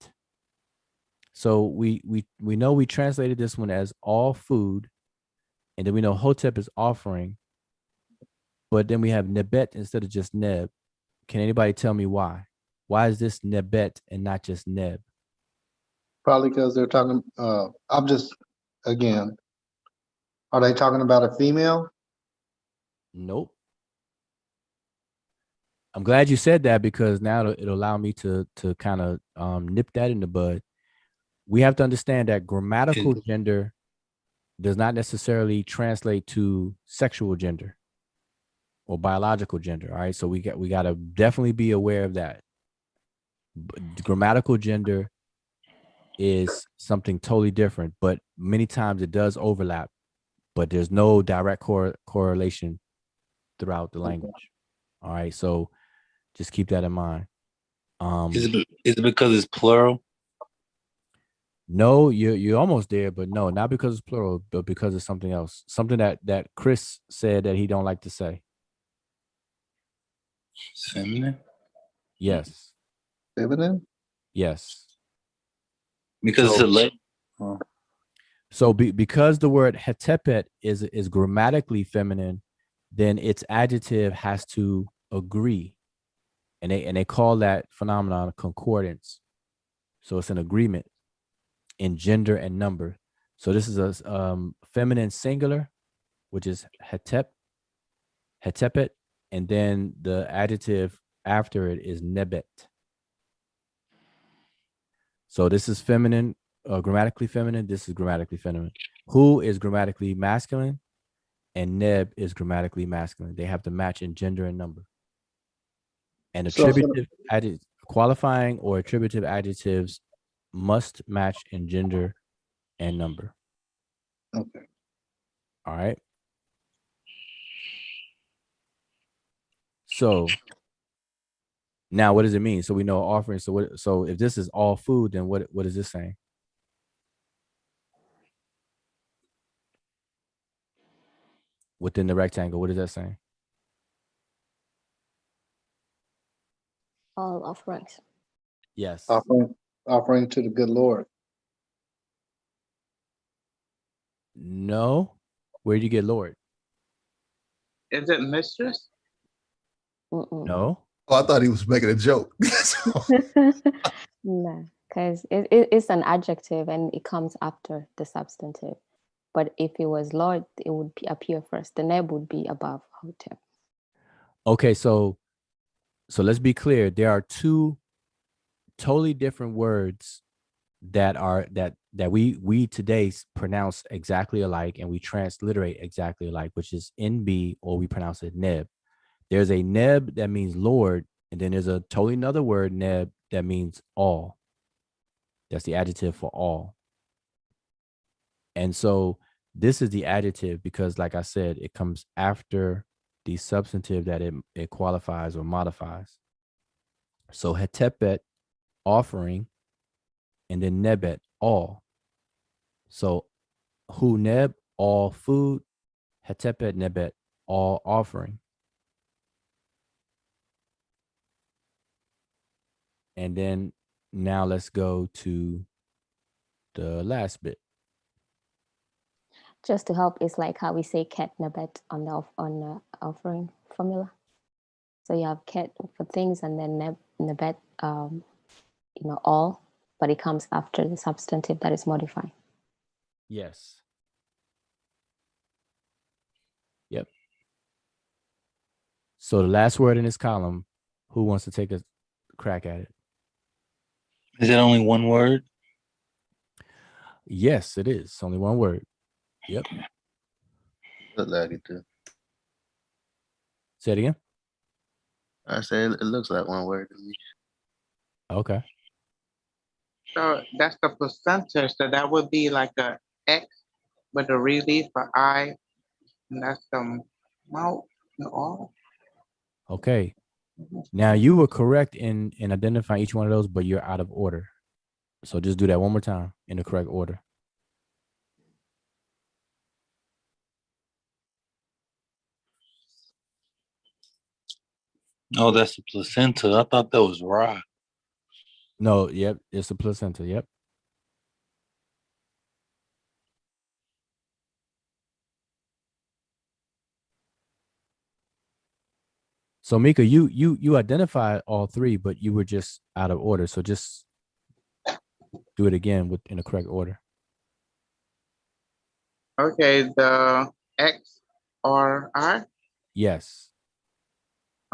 S1: So we know we translated this one as all food, and then we know hotep is offering, but then we have nebet instead of just neb. Can anybody tell me why? Why is this nebet and not just neb?
S7: Probably because they're talking. I'm just again. Are they talking about a female?
S1: Nope. I'm glad you said that because now it'll allow me to kind of nip that in the bud. We have to understand that grammatical gender does not necessarily translate to sexual gender or biological gender. All right, so we got to definitely be aware of that. Grammatical gender is something totally different, but many times it does overlap, but there's no direct correlation throughout the language. All right, so just keep that in mind.
S8: Is it because it's plural?
S1: No, you're almost there, but no, not because it's plural, but because it's something else. Something that Chris said that he don't like to say.
S8: Feminine?
S1: Yes.
S7: Feminine?
S1: Yes.
S8: Because it's a leg.
S1: So because the word hetepet is grammatically feminine, then its adjective has to agree. And they call that phenomenon concordance. So it's an agreement in gender and number. So this is a feminine singular, which is hetepet, and then the adjective after it is nebet. So this is feminine, grammatically feminine. This is grammatically feminine. Who is grammatically masculine, and neb is grammatically masculine. They have to match in gender and number. And attributive qualifying or attributive adjectives must match in gender and number.
S7: Okay.
S1: All right. So now what does it mean? So we know offering. So if this is all food, then what is this saying? within the rectangle. What is that saying?
S5: All offerings.
S1: Yes.
S7: Offering to the good Lord.
S1: No. Where do you get Lord?
S6: Is it mistress?
S5: Mm-mm.
S1: No.
S4: Oh, I thought he was making a joke.
S5: No, because it's an adjective and it comes after the substantive. But if it was Lord, it would appear first. The neb would be above Hotep.
S1: Okay, so let's be clear. There are two totally different words that we today pronounce exactly alike, and we transliterate exactly alike, which is NB, or we pronounce it neb. There's a neb that means Lord, and then there's a totally another word, neb, that means all. That's the adjective for all. And so this is the adjective because, like I said, it comes after the substantive that it qualifies or modifies. So hetepet, offering, and then nebet, all. So hu neb, all food, hetepet nebet, all offering. And then now let's go to the last bit.
S5: Just to help, it's like how we say ket nebet on the offering formula. So you have ket for things, and then nebet, all, but it comes after the substantive that is modified.
S1: Yes. Yep. So the last word in this column, who wants to take a crack at it?
S8: Is that only one word?
S1: Yes, it is. Only one word. Yep.
S3: Look like it too.
S1: Say it again.
S3: I say it looks like one word to me.
S1: Okay.
S6: So that's the percentage. So that would be like a X with a relief for I, and that's the mouth and all.
S1: Okay. Now you were correct in identifying each one of those, but you're out of order. So just do that one more time in the correct order.
S8: Oh, that's the placenta. I thought that was Ra.
S1: No, yep, it's the placenta. Yep. So Mika, you identified all three, but you were just out of order. So just do it again in the correct order.
S6: Okay, the X or I.
S1: Yes.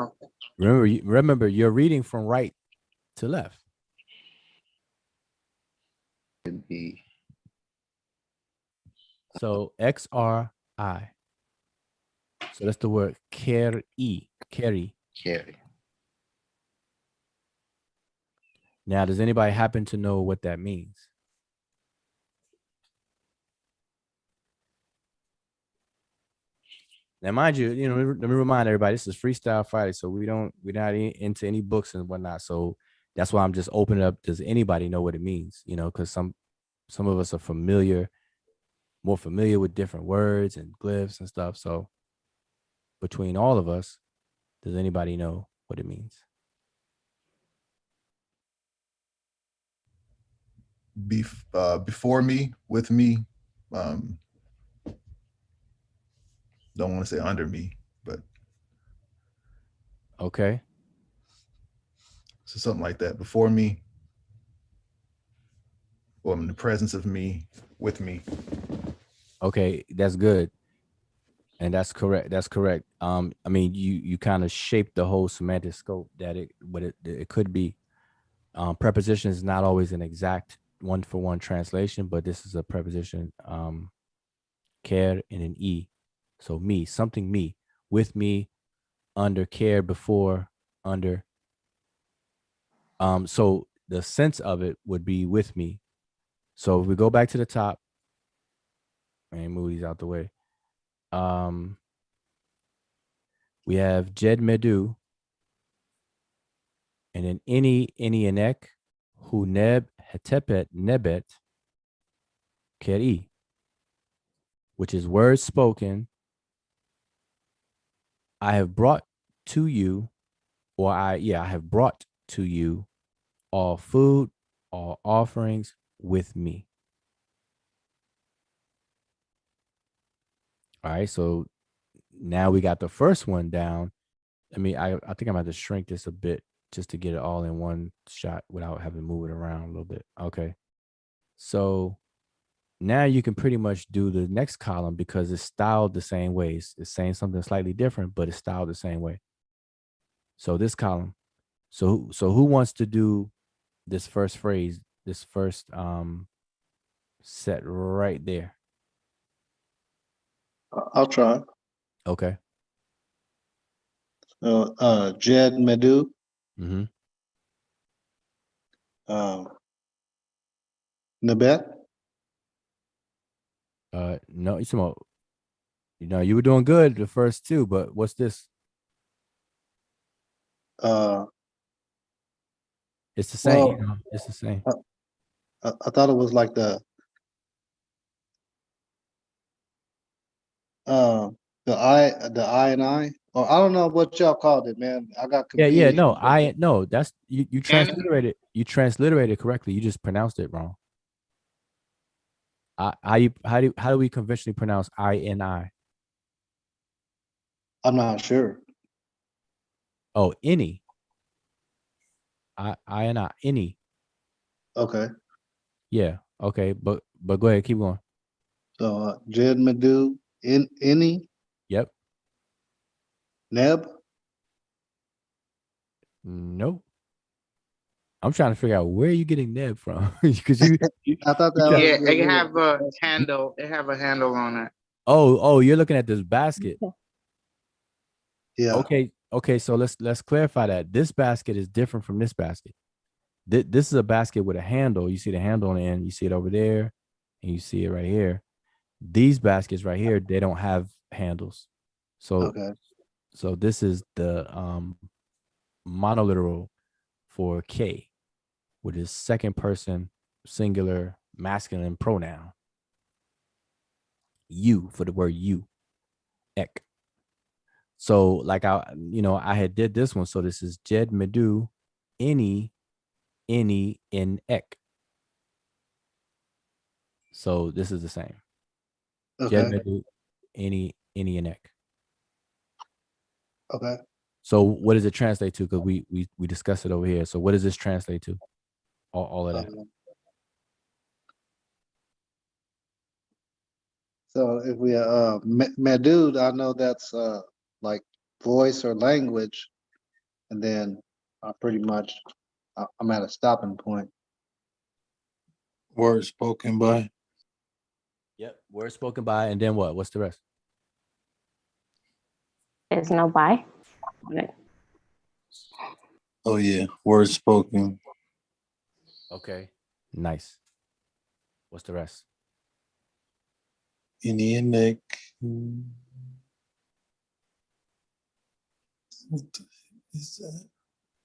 S6: Okay.
S1: Remember, you're reading from right to left.
S3: It'd be
S1: So XRI. So that's the word carry.
S3: carry.
S1: Now, does anybody happen to know what that means? Now, mind you, let me remind everybody, this is Freestyle Friday, so we're not into any books and whatnot. So that's why I'm just opening up. Does anybody know what it means? Because some of us are more familiar with different words and glyphs and stuff. So between all of us, does anybody know what it means?
S4: Before me, with me, don't want to say under me, but
S1: Okay.
S4: so something like that. Before me, or in the presence of me, with me.
S1: Okay, that's good. And that's correct. That's correct. I mean, you kind of shape the whole semantic scope that it could be. Preposition is not always an exact one-for-one translation, but this is a preposition, care and an e. So me, something me, with me, under, care, before, under. So the sense of it would be with me. So if we go back to the top and move these out the way, we have Jed Medu, and then any and ek, hu neb, hetepet, nebet, keri, which is words spoken I have brought to you, or I have brought to you all food, all offerings with me. All right, so now we got the first one down. I mean, I think I'm going to shrink this a bit just to get it all in one shot without having to move it around a little bit. Okay. So now you can pretty much do the next column because it's styled the same way. It's saying something slightly different, but it's styled the same way. So this column. So who wants to do this first phrase, this first set right there?
S7: I'll try.
S1: Okay.
S7: Jed Medu.
S1: Mm-hmm.
S7: Nabet.
S1: No, you were doing good the first two, but what's this? It's the same.
S7: Well,
S1: it's the same.
S7: I thought it was like the I and I, or I don't know what y'all called it, man. I got confused.
S1: Yeah. No, that's you transliterated. You transliterated correctly. You just pronounced it wrong. How do we conventionally pronounce I and I?
S7: I'm not sure.
S1: Oh, any. I and I, any.
S7: Okay.
S1: Yeah. Okay. But go ahead, keep going.
S7: So Jed Medu any
S1: Yep.
S7: Neb.
S1: Nope. I'm trying to figure out where you getting Neb from because you
S7: I thought that
S1: you
S7: was
S6: Yeah, it have a handle. It have a handle on it.
S1: oh, you're looking at this basket.
S7: yeah.
S1: Okay. So let's clarify that this basket is different from this basket. This is a basket with a handle. You see the handle on the end. You see it over there, and you see it right here. These baskets right here, they don't have handles. So
S7: Okay.
S1: so this is the monoliteral for K, which is second person singular masculine pronoun. You for the word you. Ek. So like I had did this one. So this is Jed Medu, any, in ek. So this is the same. Jed
S7: Okay.
S1: Medu, any, in ek.
S7: Okay.
S1: So what does it translate to? Because we discussed it over here. So what does this translate to? All of that.
S7: So if we Medu, I know that's like voice or language, and then I pretty much I'm at a stopping point.
S8: Word spoken by.
S1: Yep. Word spoken by, and then what? What's the rest?
S5: There's no by on it.
S8: Oh yeah, word spoken.
S1: Okay. Nice. What's the rest?
S8: Any and neck. What the heck is that?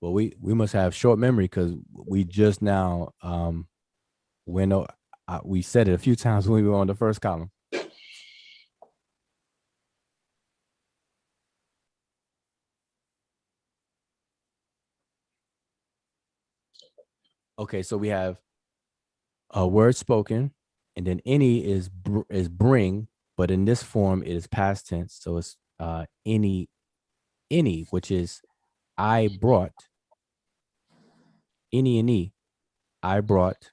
S1: Well, we must have short memory because we just now we said it a few times when we were on the first column. Okay, so we have a word spoken, and then any is bring, but in this form it is past tense, so it's any, which is I brought, any, I brought,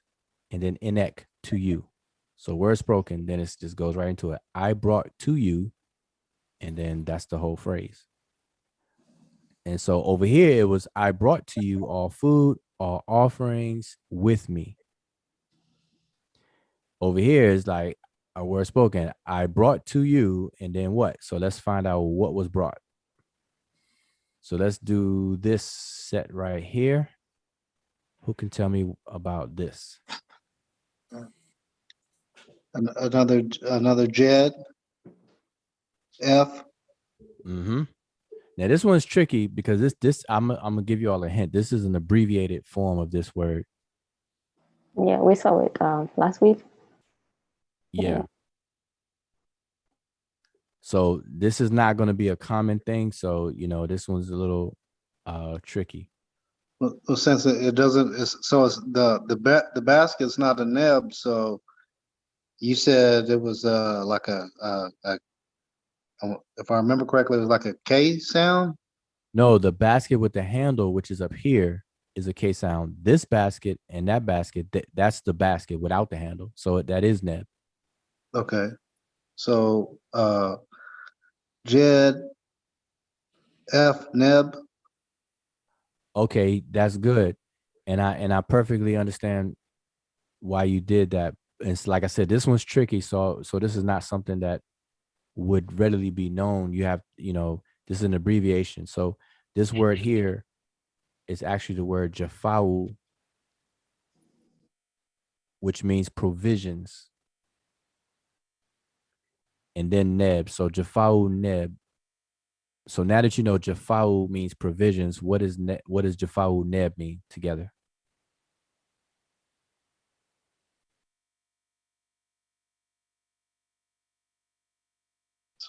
S1: and then inek to you. So word spoken, then it just goes right into it. I brought to you, and then that's the whole phrase. And so over here it was I brought to you all food, all offerings with me. Over here is like a word spoken. I brought to you, and then what? So let's find out what was brought. So let's do this set right here. Who can tell me about this?
S7: Another Jed F.
S1: Mm-hmm. Now this one's tricky because this I'm gonna give you all a hint. This is an abbreviated form of this word.
S5: Yeah, we saw it last week.
S1: Yeah. So this is not going to be a common thing. So, you know, this one's a little tricky.
S7: Well, since it doesn't, so it's the basket's not a neb. So you said it was like if I remember correctly, it was like a K sound.
S1: No, the basket with the handle, which is up here, is a K sound. This basket and that basket, that's the basket without the handle. So that is neb.
S7: Okay. So Jed F neb.
S1: Okay, that's good. And I perfectly understand why you did that. It's like I said, this one's tricky. So this is not something that would readily be known. You have, you know, this is an abbreviation. So this word here is actually the word jafau, which means provisions. And then neb. So jafau neb. So now that you know jafau means provisions, what does jafau neb mean together?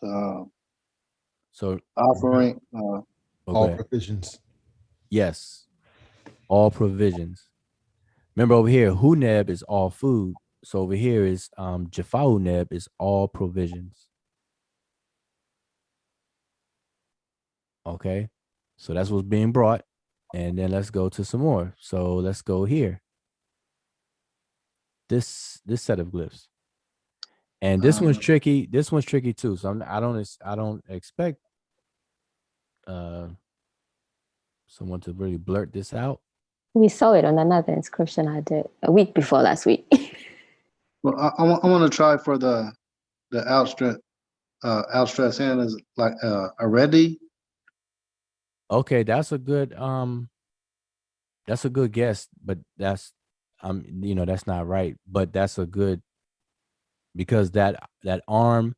S1: So
S7: Offering.
S4: All provisions.
S1: Yes, all provisions. Remember over here, huneb is all food. So over here is jafau is all provisions. Okay, so that's what's being brought. And then let's go to some more. So let's go here. This set of glyphs. And this one's tricky. This one's tricky too. So I don't expect someone to really blurt this out.
S5: We saw it on another inscription I did a week before last week.
S7: Well, I want to try for the outstretched hand is like already.
S1: Okay, that's a good guess, but that's you know, that's not right. But that's a good, because that arm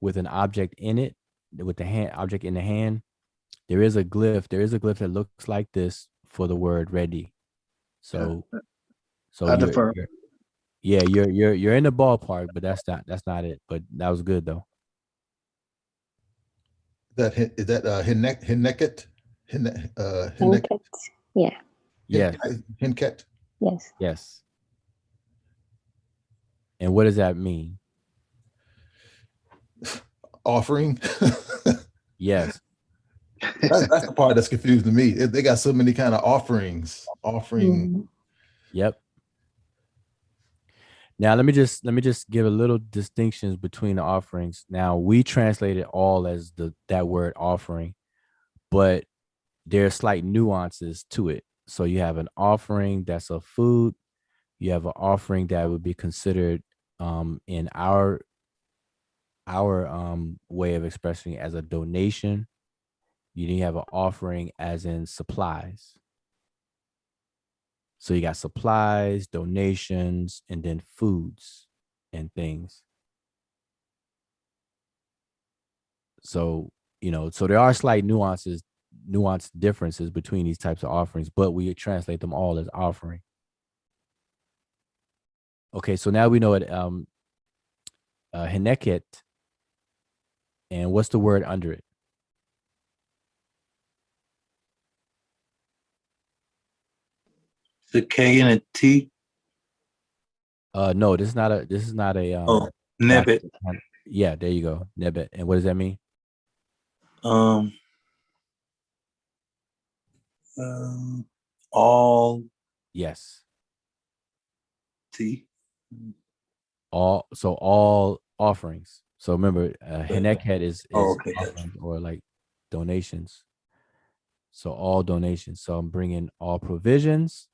S1: with an object in it, with the hand object in the hand, there is a glyph that looks like this for the word ready. So
S7: I defer.
S1: you're in the ballpark, but that's not it. But that was good though.
S4: Is that Hineket?
S5: Hinket. Yeah.
S1: Yes.
S4: Hinket.
S5: Yes.
S1: Yes. And what does that mean?
S4: Offering.
S1: Yes.
S4: That's the part that's confusing me. They got so many kind of offerings. Offering.
S1: Yep. Now let me just give a little distinctions between the offerings. Now we translate it all as that word offering, but there are slight nuances to it. So you have an offering that's of food. You have an offering that would be considered in our way of expressing it as a donation. You have an offering as in supplies. So you got supplies, donations, and then foods and things. So, you know, so there are slight nuanced differences between these types of offerings, but we translate them all as offering. Okay, so now we know it, Hineket, and what's the word under it?
S8: The K and a T.
S1: No, this is not a
S8: Nebet.
S1: Yeah, there you go. Nebet. And what does that mean?
S8: All
S1: Yes.
S8: T.
S1: All offerings. So remember, Hineket is
S8: okay,
S1: offerings or like donations. So all donations. So I'm bringing all provisions.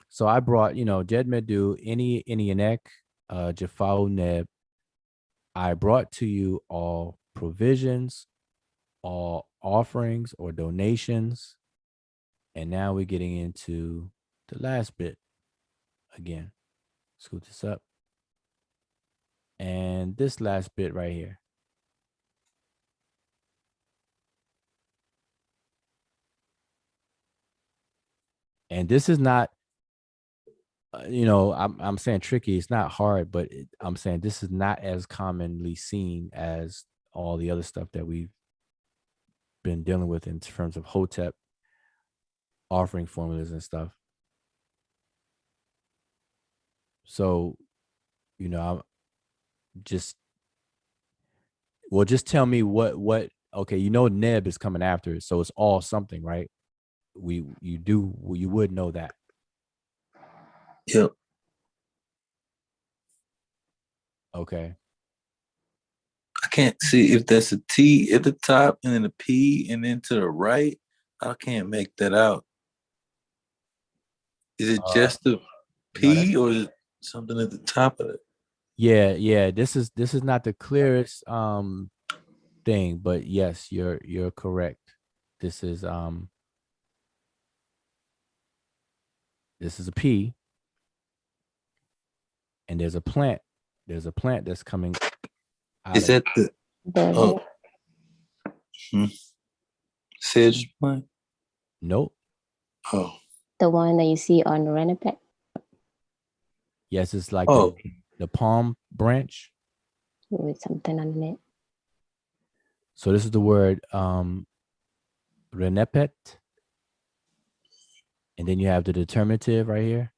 S1: So I brought, you know, Jed Medu, any Inek, Jafau Neb. I brought to you all provisions, all offerings or donations. And now we're getting into the last bit again. Scoot this up. And this last bit right here. And this is not, you know, I'm saying tricky. It's not hard, but I'm saying this is not as commonly seen as all the other stuff that we've been dealing with in terms of Hotep offering formulas and stuff. So, you know, I'm just tell me what okay, you know Neb is coming after it, so it's all something, right? You would know that.
S8: Yep.
S1: Okay.
S8: I can't see if that's a T at the top and then a P and then to the right. I can't make that out. Is it just the
S1: No,
S8: P or is it something at the top of it?
S1: yeah. This is not the clearest thing, but yes, you're correct. This is a P, and there's a plant. There's a plant that's coming out
S8: Is
S1: of
S8: that the
S5: The
S8: sedge plant?
S1: nope.
S8: Oh,
S5: the one that you see on Renapet.
S1: Yes, it's like
S8: oh,
S1: the palm branch.
S5: With something on it.
S1: So this is the word renepet. And then you have the determinative right here.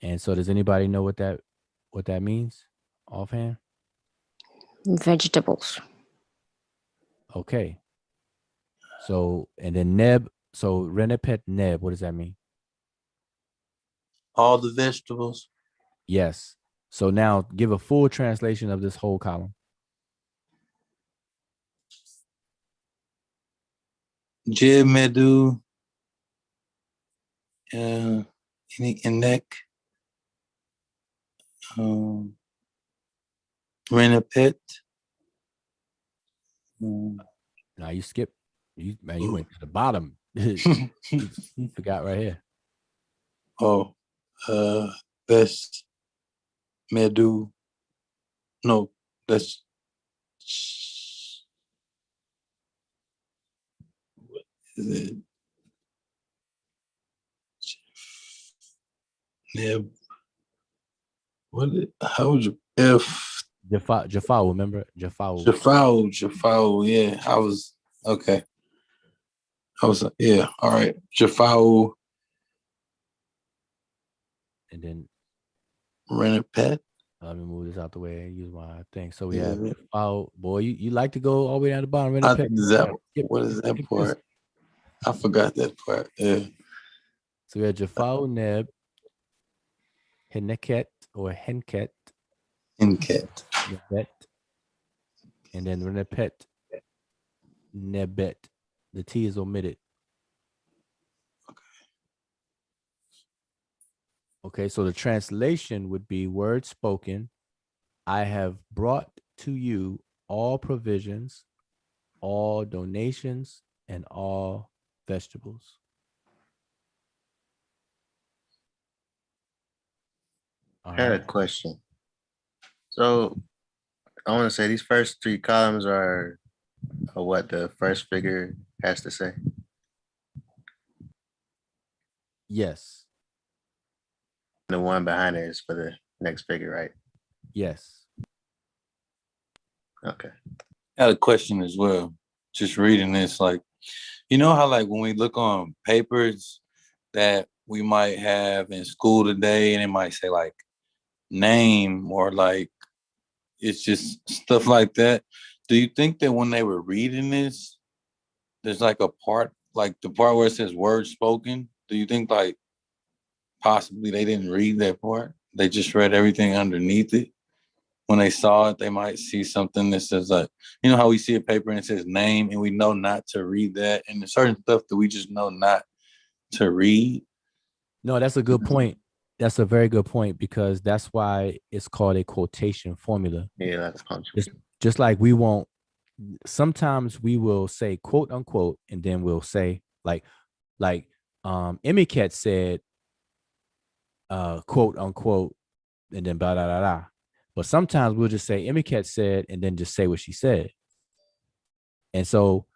S1: And so does anybody know what that means offhand?
S5: Vegetables.
S1: Okay. So and then neb, so renepet neb, what does that mean?
S8: all the vegetables.
S1: Yes. So now give a full translation of this whole column.
S8: Jed Medu, Inek, Renapet.
S1: Now you skip. You went to the bottom. You forgot right here.
S8: Oh, that's Medu. No, that's what is it? Neb. What? How would you F?
S1: Jaffa, remember? Jaffa.
S8: Jafau. Yeah, I was okay. Yeah. All right, Jafau.
S1: And then
S8: Renapet.
S1: let me move this out the way and use my thing. So we
S8: Yeah.
S1: have Jaffa. Boy, you like to go all the way down to the bottom.
S8: What is that
S1: skip
S8: part?
S1: this.
S8: I forgot that part. Yeah.
S1: So we have Jaffa Neb, Heneket or Henket,
S8: Incat.
S1: Nebet, and then Renepet, Nebet. The T is omitted. Okay, so the translation would be word spoken. I have brought to you all provisions, all donations, and all vegetables.
S3: I had a question. So I want to say these first three columns are what the first figure has to say.
S1: Yes.
S3: The one behind it is for the next figure, right?
S1: Yes.
S3: Okay.
S8: I had a question as well. Just reading this, like, you know how like when we look on papers that we might have in school today, and it might say like name or like it's just stuff like that. Do you think that when they were reading this, there's like a part, like the part where it says words spoken? Do you think like possibly they didn't read that part? They just read everything underneath it. When they saw it, they might see something that says like, you know how we see a paper and it says name and we know not to read that, and there's certain stuff that we just know not to read.
S1: No, that's a good point. That's a very good point because that's why it's called a quotation formula.
S3: Yeah, that's punctual.
S1: Just like we won't, sometimes we will say quote unquote, and then we'll say like Emiket said quote unquote, and then blah, blah, blah, blah. But sometimes we'll just say Emiket said, and then just say what she said. And so,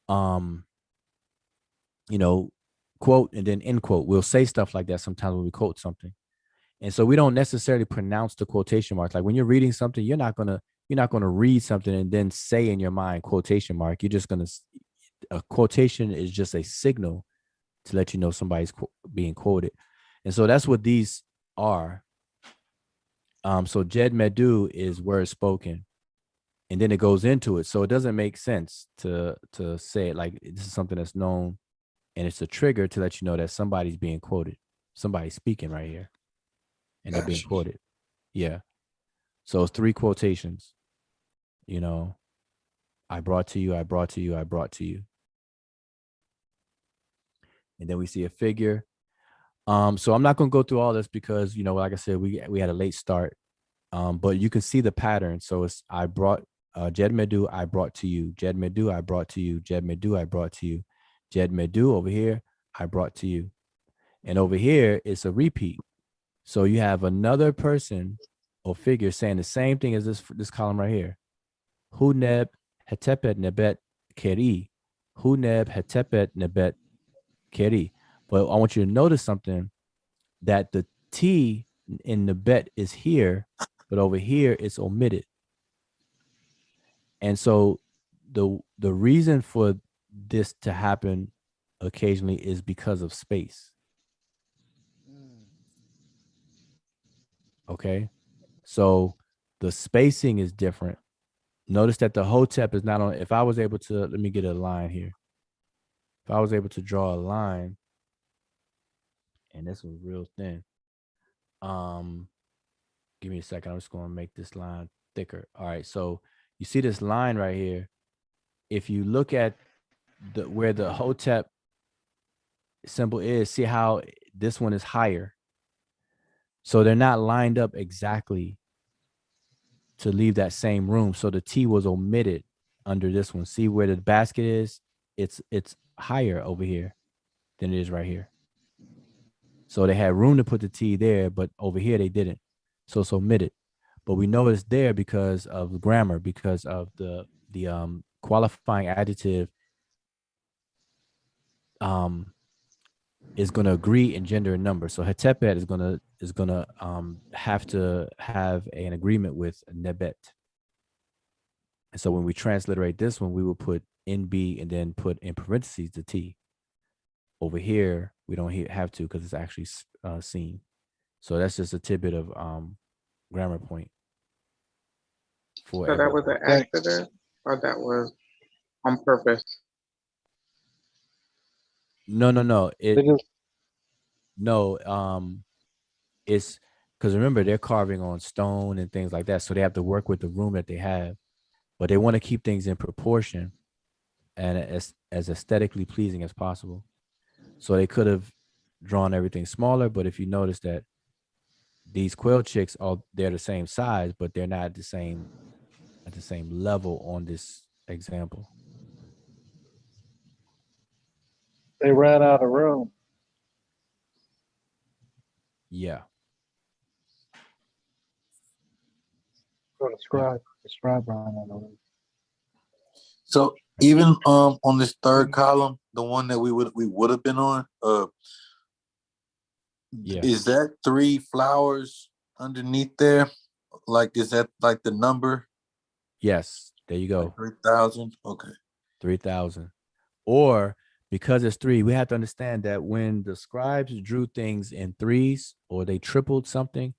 S1: you know, quote and then end quote. We'll say stuff like that sometimes when we quote something. And so we don't necessarily pronounce the quotation marks. Like when you're reading something, you're not gonna read something and then say in your mind quotation mark. You're just gonna, a quotation is just a signal to let you know somebody's being quoted. And so that's what these are. So Jed Medu is word spoken, and then it goes into it. So it doesn't make sense to say it like this is something that's known, and it's a trigger to let you know that somebody's being quoted, somebody's speaking right here, and they're being quoted. Yeah. So it's 3 quotations. You know, I brought to you, I brought to you, I brought to you. And then we see a figure. So I'm not going to go through all this because, you know, like I said, we had a late start. But you can see the pattern. So it's I brought Jed Medu, I brought to you. Jed Medu, I brought to you. Jed Medu, I brought to you. Jed Medu over here, I brought to you. And over here, it's a repeat. So you have another person or figure saying the same thing as this column right here. Huneb hetepet nebet keri. Huneb hetepet nebet keri. But I want you to notice something, that the T in nebet is here, but over here it's omitted. And so the reason for this to happen occasionally is because of space. Okay. So the spacing is different. Notice that the hotep is not on. If I was able to, let me get a line here. If I was able to draw a line, and this was real thin. Give me a second. I'm just going to make this line thicker. All right. So you see this line right here. If you look at where the hotep symbol is, see how this one is higher. So they're not lined up exactly to leave that same room. So the T was omitted under this one. See where the basket is? It's higher over here than it is right here. So they had room to put the T there, but over here they didn't. So it's omitted. But we know it's there because of grammar, because of the qualifying adjective is going to agree in gender and number. So hetepet is gonna have to have an agreement with nebet. And so when we transliterate this one, we will put NB and then put in parentheses the T. Over here, we don't have to because it's actually seen. So that's just a tidbit of grammar point.
S6: So that was an accident, or that was on purpose?
S1: No. It's because remember they're carving on stone and things like that, so they have to work with the room that they have, but they want to keep things in proportion and as aesthetically pleasing as possible. So they could have drawn everything smaller, but if you notice that these quail chicks they're the same size, but they're not at the same level on this example.
S7: They ran out of room.
S1: Yeah.
S7: For the scribe. The scribe ran out of room.
S8: So even on this third column, the one that we would have been on,
S1: yeah,
S8: is that 3 flowers underneath there? Like, is that like the number?
S1: Yes, there you go.
S8: Like 3,000. Okay.
S1: 3,000. Or because it's 3, we have to understand that when the scribes drew things in 3s or they tripled something,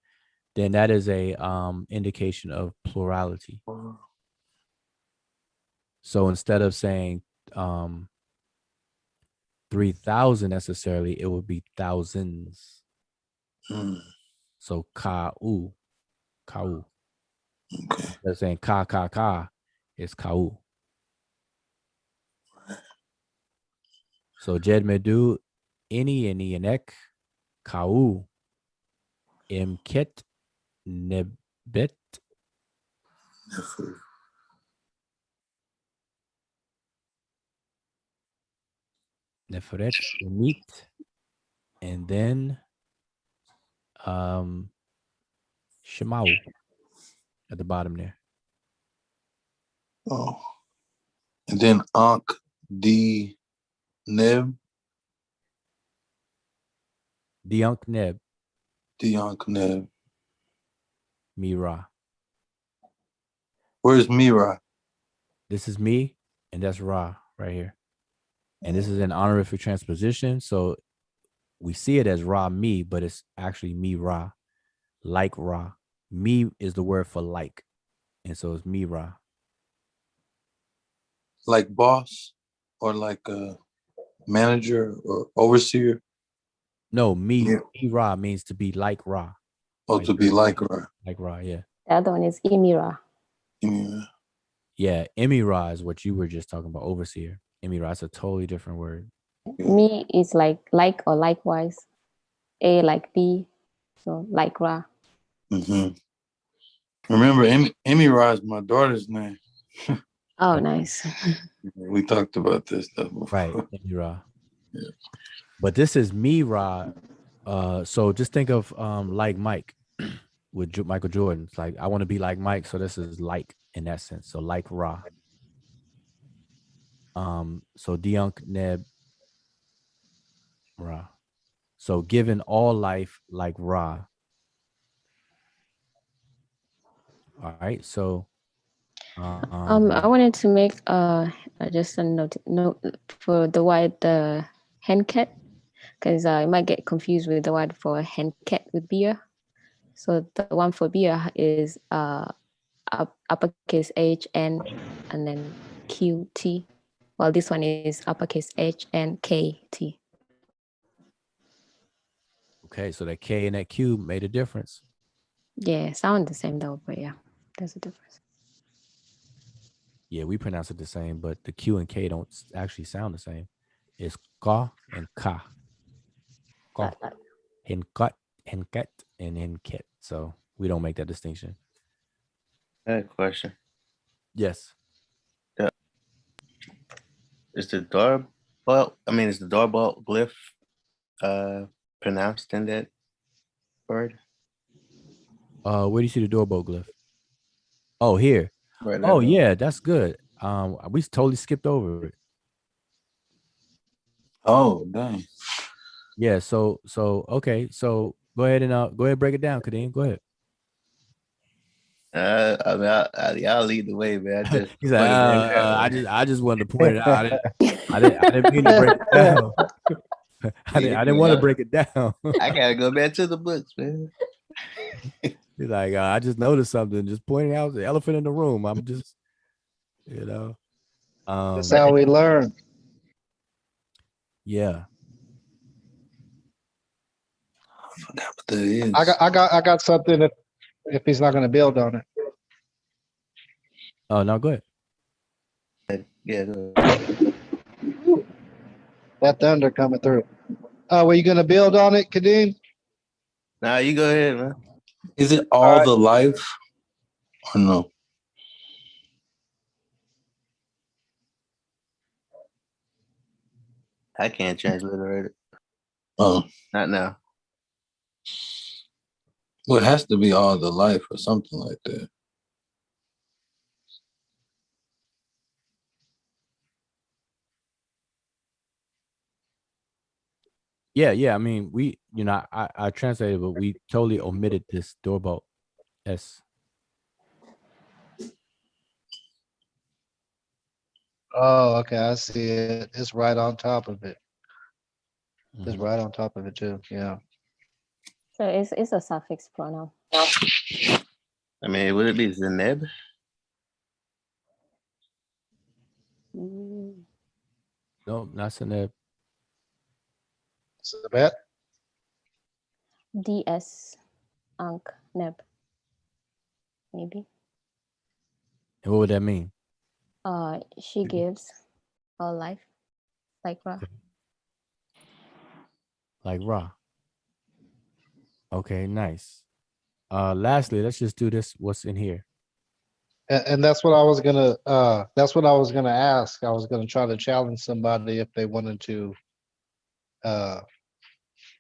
S1: then that is a indication of plurality. So instead of saying 3,000 necessarily, it would be thousands. So ka'u. Okay. They're saying ka, it's ka'u. So Jed Medu, ini enek, ka'u, imket nebet. Nefret unit, and then Shemau at the bottom there.
S8: Oh. And then Ankh D Neb.
S1: Diunk Neb.
S8: Dion.
S1: Mira.
S8: Where's Mira?
S1: This is me, and that's Ra right here. And this is an honorific transposition. So we see it as Ra me, but it's actually me Ra, like Ra. Me is the word for like. And so it's me Ra.
S8: Like boss or like a manager or overseer?
S1: No, me
S8: Yeah.
S1: Ra means to be like Ra.
S8: Oh,
S1: Like
S8: to be like Ra.
S1: Like Ra, yeah.
S5: The other one is Emira.
S1: Yeah, Emira is what you were just talking about, overseer. Emira is a totally different word.
S5: Me is like or likewise. A like B. So like Ra.
S8: Mm-hmm. Remember, Emira is my daughter's name.
S5: Oh, nice.
S8: We talked about this stuff before.
S1: Right, Emira.
S8: Yeah.
S1: But this is Mira. So just think of like Mike with Michael Jordan. It's like I want to be like Mike, so this is like in that sense. So like Ra. So Diunk Neb Ra. So given all life like Ra. All right. So
S5: I wanted to make just a note for the word henket, because I might get confused with the word for henket with beer. So the one for beer is uppercase H N and then Q T, while this one is uppercase H N K T.
S1: okay, so that K and that Q made a difference.
S5: Yeah, sound the same though, but yeah, there's a difference.
S1: Yeah, we pronounce it the same, but the Q and K don't actually sound the same. It's ka and ka. Ka. Henkat, henket, and henket. So we don't make that distinction.
S3: I have a question.
S1: Yes.
S3: Is the doorbell? Is the doorbell glyph pronounced in that word?
S1: Where do you see the doorbell glyph? Oh, here.
S3: Right.
S1: Oh, yeah, that's good. We totally skipped over it.
S8: Oh, dang.
S1: Yeah. So okay. So go ahead and break it down, Kadeem. Go ahead.
S3: I'll lead the way, man.
S1: He's like, I just wanted to point it out. I didn't mean to break it down. I didn't want to break it down.
S3: I gotta go back to the books, man.
S1: He's like, I just noticed something. Just pointing out the elephant in the room. I'm just,
S7: That's how we learn.
S1: Yeah.
S8: I forgot what that is.
S7: I got something if he's not going to build on it.
S1: Oh, no, go ahead.
S3: Yeah. Go ahead.
S7: That thunder coming through. Were you going to build on it, Kadeem?
S3: Nah, you go ahead, man.
S8: Is it all the life or no?
S3: I can't transliterate it.
S8: Oh,
S3: Not now.
S8: well, it has to be all the life or something like that.
S1: Yeah. I mean, I translated, but we totally omitted this doorbell S.
S7: Oh, okay. I see it. It's right on top of it. It's
S1: Mhm.
S7: right on top of it too. Yeah.
S5: So it's a suffix pronoun.
S3: Would it be Zeneb?
S1: No, not Seneb.
S7: Sabet?
S5: DS Ankh Neb. Maybe.
S1: And what would that mean?
S5: She gives all life like Ra.
S1: Like Ra. Okay, nice. Lastly, let's just do this. What's in here?
S7: And that's what I was gonna ask. I was gonna try to challenge somebody if they wanted to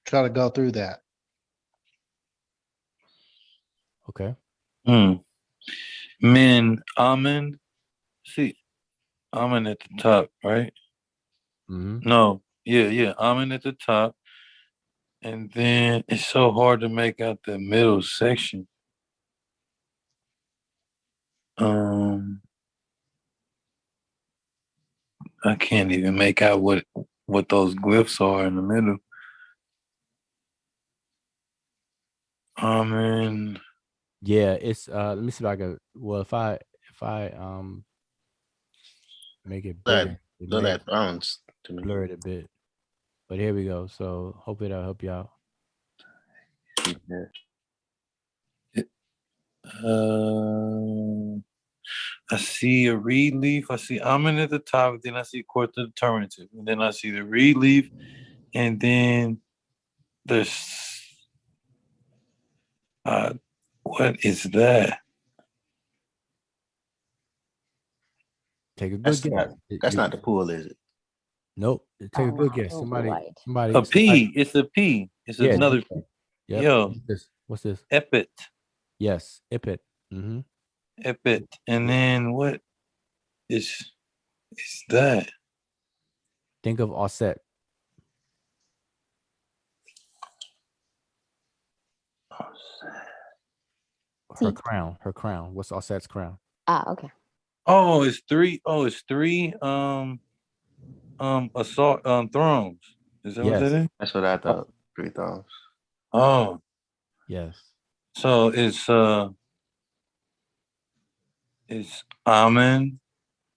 S7: try to go through that.
S1: Okay.
S8: Men, almond. See, almond at the top, right?
S1: Mm-hmm.
S8: No, yeah, almond at the top. And then it's so hard to make out the middle section. I can't even make out what those glyphs are in the middle. And
S1: Yeah, it's let me see if I can. Well, if I make it bigger, it
S3: Look
S1: may
S3: at Thrones to me.
S1: blur it a bit. But here we go. So hopefully that'll help you out.
S8: I see a reed leaf. I see almond at the top. Then I see quarter determinative. And then I see the reed leaf. And then there's what is that?
S1: Take a
S3: That's
S1: good guess.
S3: That's not the pool, is it?
S1: Nope. Take a good guess.
S5: you'll be
S1: Somebody.
S5: right.
S8: A P. It's a P. It's
S1: Yeah.
S8: another.
S1: Yep.
S8: Yo.
S1: What's this?
S8: Epit.
S1: Yes. Epit. Mm-hmm.
S8: Epit. And then what is that?
S1: Think of offset. Her crown. Her crown. What's offset's crown?
S5: Okay.
S8: Oh, it's three. Assault thrones. Is that what that is?
S3: That's what I thought. 3 thrones.
S8: Oh,
S1: yes.
S8: So it's Amen,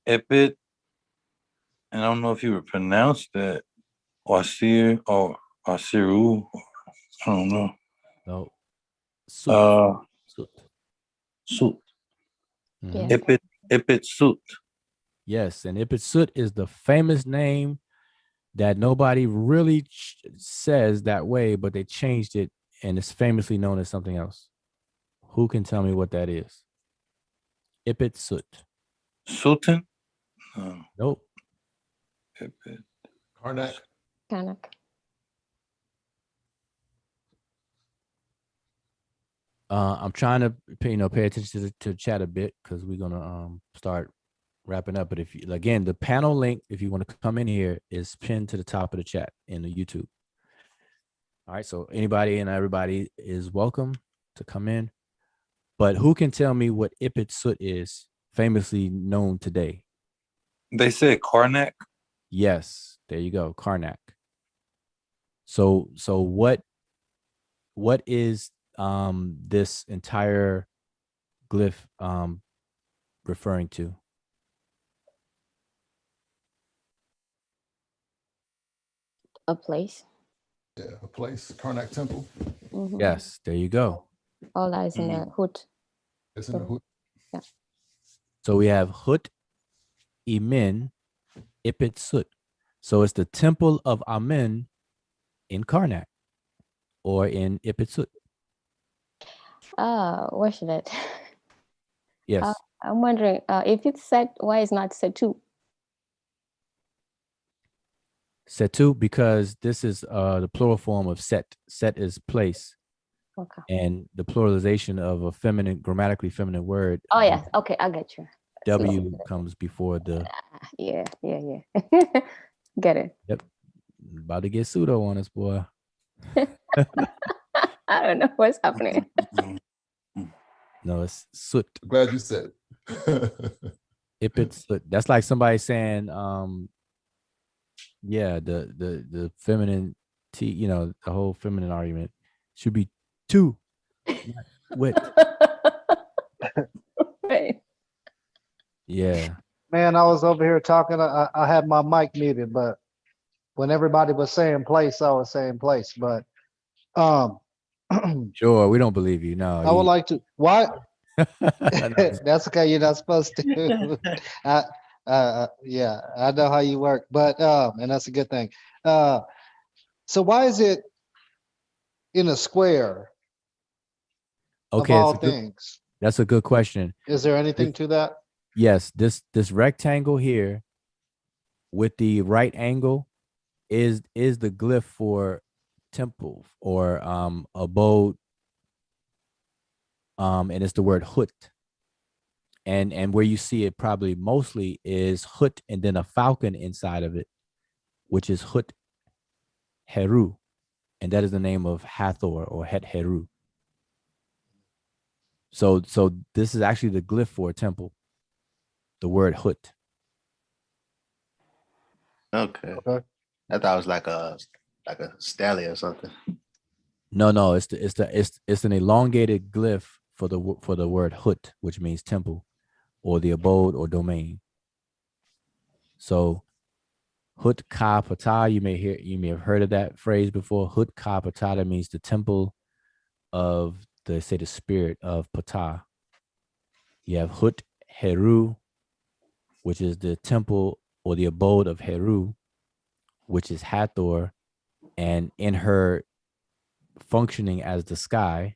S8: Epit, and I don't know if you would pronounce that Wasir or Asiru. I don't know.
S1: No.
S8: Sut.
S1: Mhm.
S8: Epit Sut.
S1: Yes, and Ipit Sut is the famous name that nobody really says that way, but they changed it and it's famously known as something else. Who can tell me what that is? Ipit Sut.
S8: Sultan?
S1: Nope.
S8: Epit.
S4: Karnak.
S1: I'm trying to pay attention to the chat a bit because we're gonna start wrapping up. But if you, again, the panel link, if you want to come in here, is pinned to the top of the chat in the YouTube. All right, so anybody and everybody is welcome to come in. But who can tell me what Ipit Sut is, famously known today?
S8: They said Karnak.
S1: Yes, there you go, Karnak. So what is this entire glyph referring to?
S5: A place.
S4: Yeah, a place. Karnak Temple.
S5: Mhm.
S1: Yes, there you go.
S5: All lies in the hood.
S4: It's in the hood.
S5: Yeah.
S1: So we have Hut Imin Ipit Sut. So it's the temple of Amen in Karnak or in Ipit Sut.
S5: Where should it?
S1: Yes.
S5: I'm wondering if it's set, why is not set two?
S1: Setu, because this is the plural form of set. Set is place.
S5: Okay.
S1: And the pluralization of a feminine, grammatically feminine word.
S5: Oh, yes. Okay, I get you.
S1: W comes before the.
S5: Yeah. Get it.
S1: Yep. About to get pseudo on us, boy.
S5: I don't know what's happening.
S1: No, it's soot.
S4: Glad you said it.
S1: Ipit soot. That's like somebody saying, yeah, the feminine T, the whole feminine argument should be two, not wet.
S5: Right.
S1: Yeah.
S7: Man, I was over here talking. I had my mic muted, but when everybody was saying place, I was saying place. But
S1: Sure, we don't believe you. No.
S7: I would like to. Why?
S1: No,
S7: That's okay. You're not supposed to. Yeah, I know how you work, but and that's a good thing. So why is it in a square
S1: okay,
S7: of all things?
S1: That's a good question.
S7: Is there anything to that?
S1: Yes, this rectangle here with the right angle is the glyph for temple or abode, and it's the word hut. And where you see it probably mostly is hut and then a falcon inside of it, which is hut heru. and that is the name of Hathor or Het Heru. So this is actually the glyph for a temple. The word Hut.
S3: Okay.
S7: Okay.
S3: I thought it was like a stallion or something.
S1: No, it's an elongated glyph for the word Hut, which means temple, or the abode or domain. So Hut Ka Patah, you may have heard of that phrase before. Hut Ka Patah, that means the temple of the spirit of Patah. You have Hut Heru, which is the temple or the abode of Heru, which is Hathor, and in her functioning as the sky,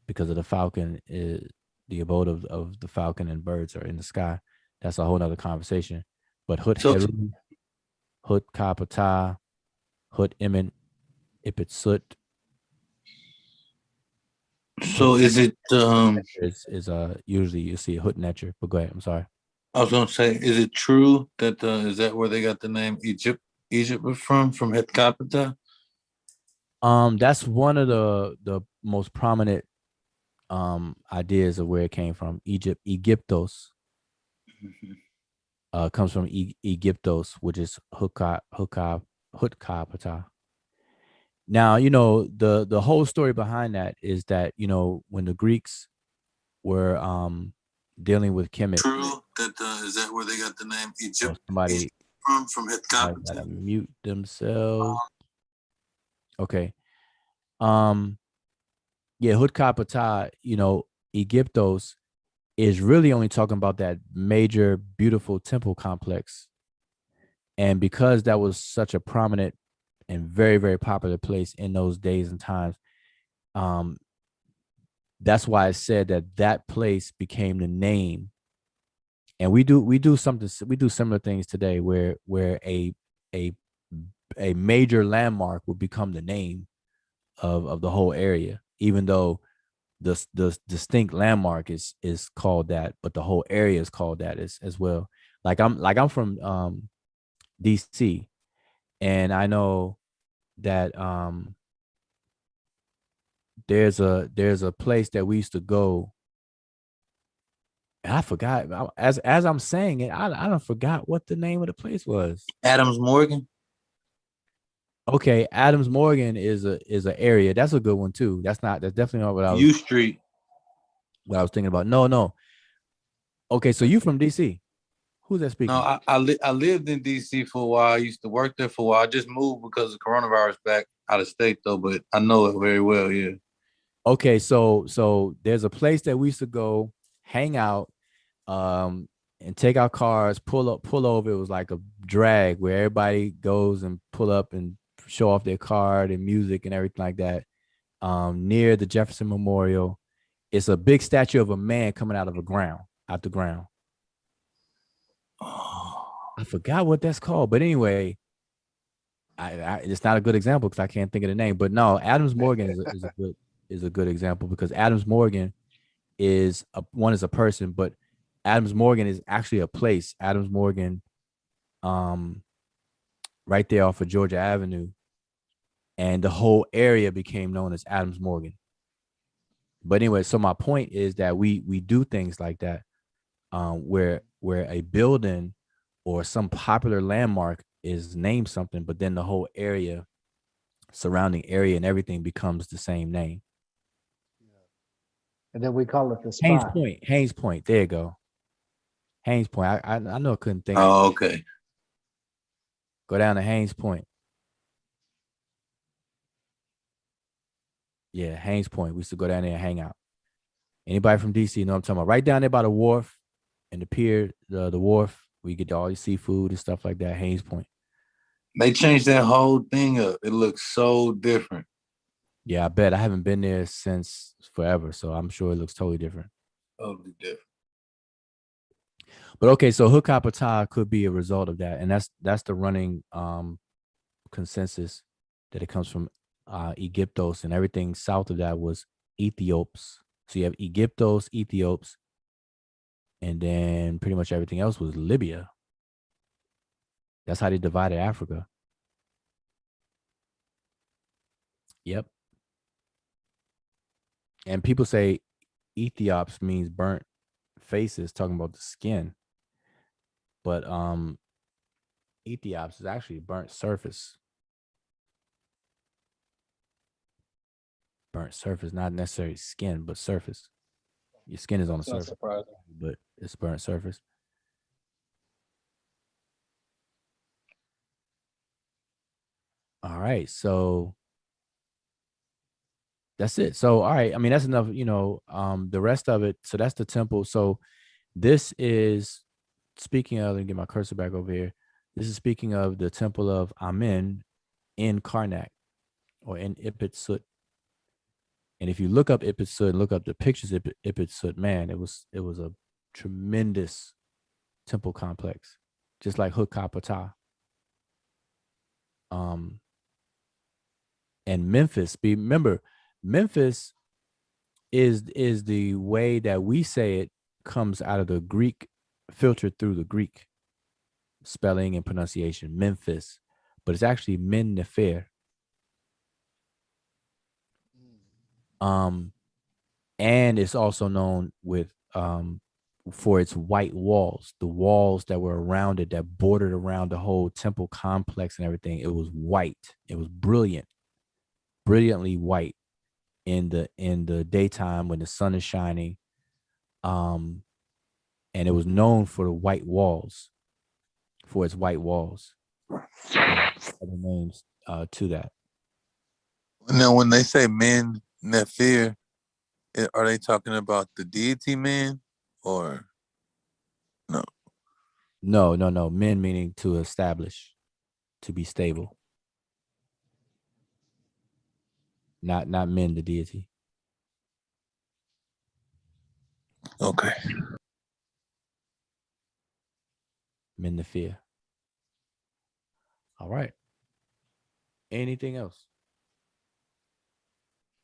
S1: because of the falcon, is the abode of the falcon, and birds are in the sky. That's a whole nother conversation. But Hut
S8: So-
S1: Heru, Hut Ka Patah, Hut Emin Ipit Sut
S8: So is it
S1: is usually you see a Hut Netcher. But go ahead. I'm sorry.
S8: I was gonna say, is it true that is that where they got the name Egypt was from Het Capita?
S1: That's one of the most prominent ideas of where it came from. Egyptos comes from Egyptos, which is Hutkapata. Now, the whole story behind that is that, when the Greeks were dealing with Kemet.
S8: True that is that where they got the name Egypt
S1: Somebody
S8: from Het
S1: gotta
S8: Capita?
S1: mute themselves. Okay. Yeah, Hutkapata, Egyptos is really only talking about that major, beautiful temple complex. And because that was such a prominent and very, very popular place in those days and times, that's why I said that place became the name. And we do similar things today where a major landmark will become the name of the whole area, even though the distinct landmark is called that, but the whole area is called that as well. Like I'm from DC, and I know that there's a place that we used to go. And I forgot, as I'm saying it, I don't forgot what the name of the place was.
S8: Adams Morgan.
S1: Okay, Adams Morgan is an area. That's a good one too. That's definitely not what I was
S8: U Street.
S1: what I was thinking about. No. Okay, so you from DC? Who's that speaking?
S8: No, I lived in DC for a while. I used to work there for a while. I just moved because of coronavirus back out of state though, but I know it very well. Yeah.
S1: Okay, so there's a place that we used to go hang out, and take our cars, pull over. It was like a drag where everybody goes and pull up and show off their card and music and everything like that. Near the Jefferson Memorial, it's a big statue of a man coming out the ground. I forgot what that's called, but anyway, it's not a good example because I can't think of the name. But no, Adams Morgan is a good example, because Adams Morgan is a person, but Adams Morgan is actually a place. Adams Morgan, right there off of Georgia Avenue, and the whole area became known as Adams Morgan. But anyway, so my point is that we do things like that, where a building or some popular landmark is named something, but then the whole area, surrounding area, and everything becomes the same name.
S7: And then we call it the spot.
S1: Haynes Point. There you go. Haynes Point. I know I couldn't think.
S8: Oh, okay.
S1: Go down to Haynes Point. Yeah, Haynes Point. We used to go down there and hang out. Anybody from DC know what I'm talking about? Right down there by the wharf and the pier, the wharf, where you get all your seafood and stuff like that. Haynes Point.
S8: They changed that whole thing up. It looks so different.
S1: Yeah, I bet. I haven't been there since forever, so I'm sure it looks totally different.
S8: Totally different.
S1: But okay, so Hutkapata could be a result of that, and that's the running consensus, that it comes from Egyptos, and everything south of that was Ethiops. So you have Egyptos, Ethiops, and then pretty much everything else was Libya. That's how they divided Africa. Yep. And people say Ethiops means burnt faces, talking about the skin. But Ethiops is actually burnt surface. Burnt surface, not necessarily skin, but surface. Your skin is on the
S7: That's not
S1: surface,
S7: surprising.
S1: but it's burnt surface. All right, so that's it. So all right, I mean that's enough. The rest of it. So that's the temple. So this is speaking of. Let me get my cursor back over here. This is speaking of the temple of Amen in Karnak or in Ipit Sut. And if you look up Ipit Sut and look up the pictures of Ipit Sut, man, it was a tremendous temple complex, just like Hukapata. And Memphis, remember, Memphis is the way that we say it comes out of the Greek, filtered through the Greek spelling and pronunciation, Memphis, but it's actually Men Nefer. And it's also known with for its white walls, the walls that were around it that bordered around the whole temple complex and everything. It was white. It was brilliantly white in the daytime when the sun is shining. And it was known for the white walls, for its white walls. Other names to that.
S8: Now, when they say men Nephir, are they talking about the deity man or no?
S1: No. Men meaning to establish, to be stable. Not men, the deity.
S8: Okay.
S1: Men the fear. All right. Anything else?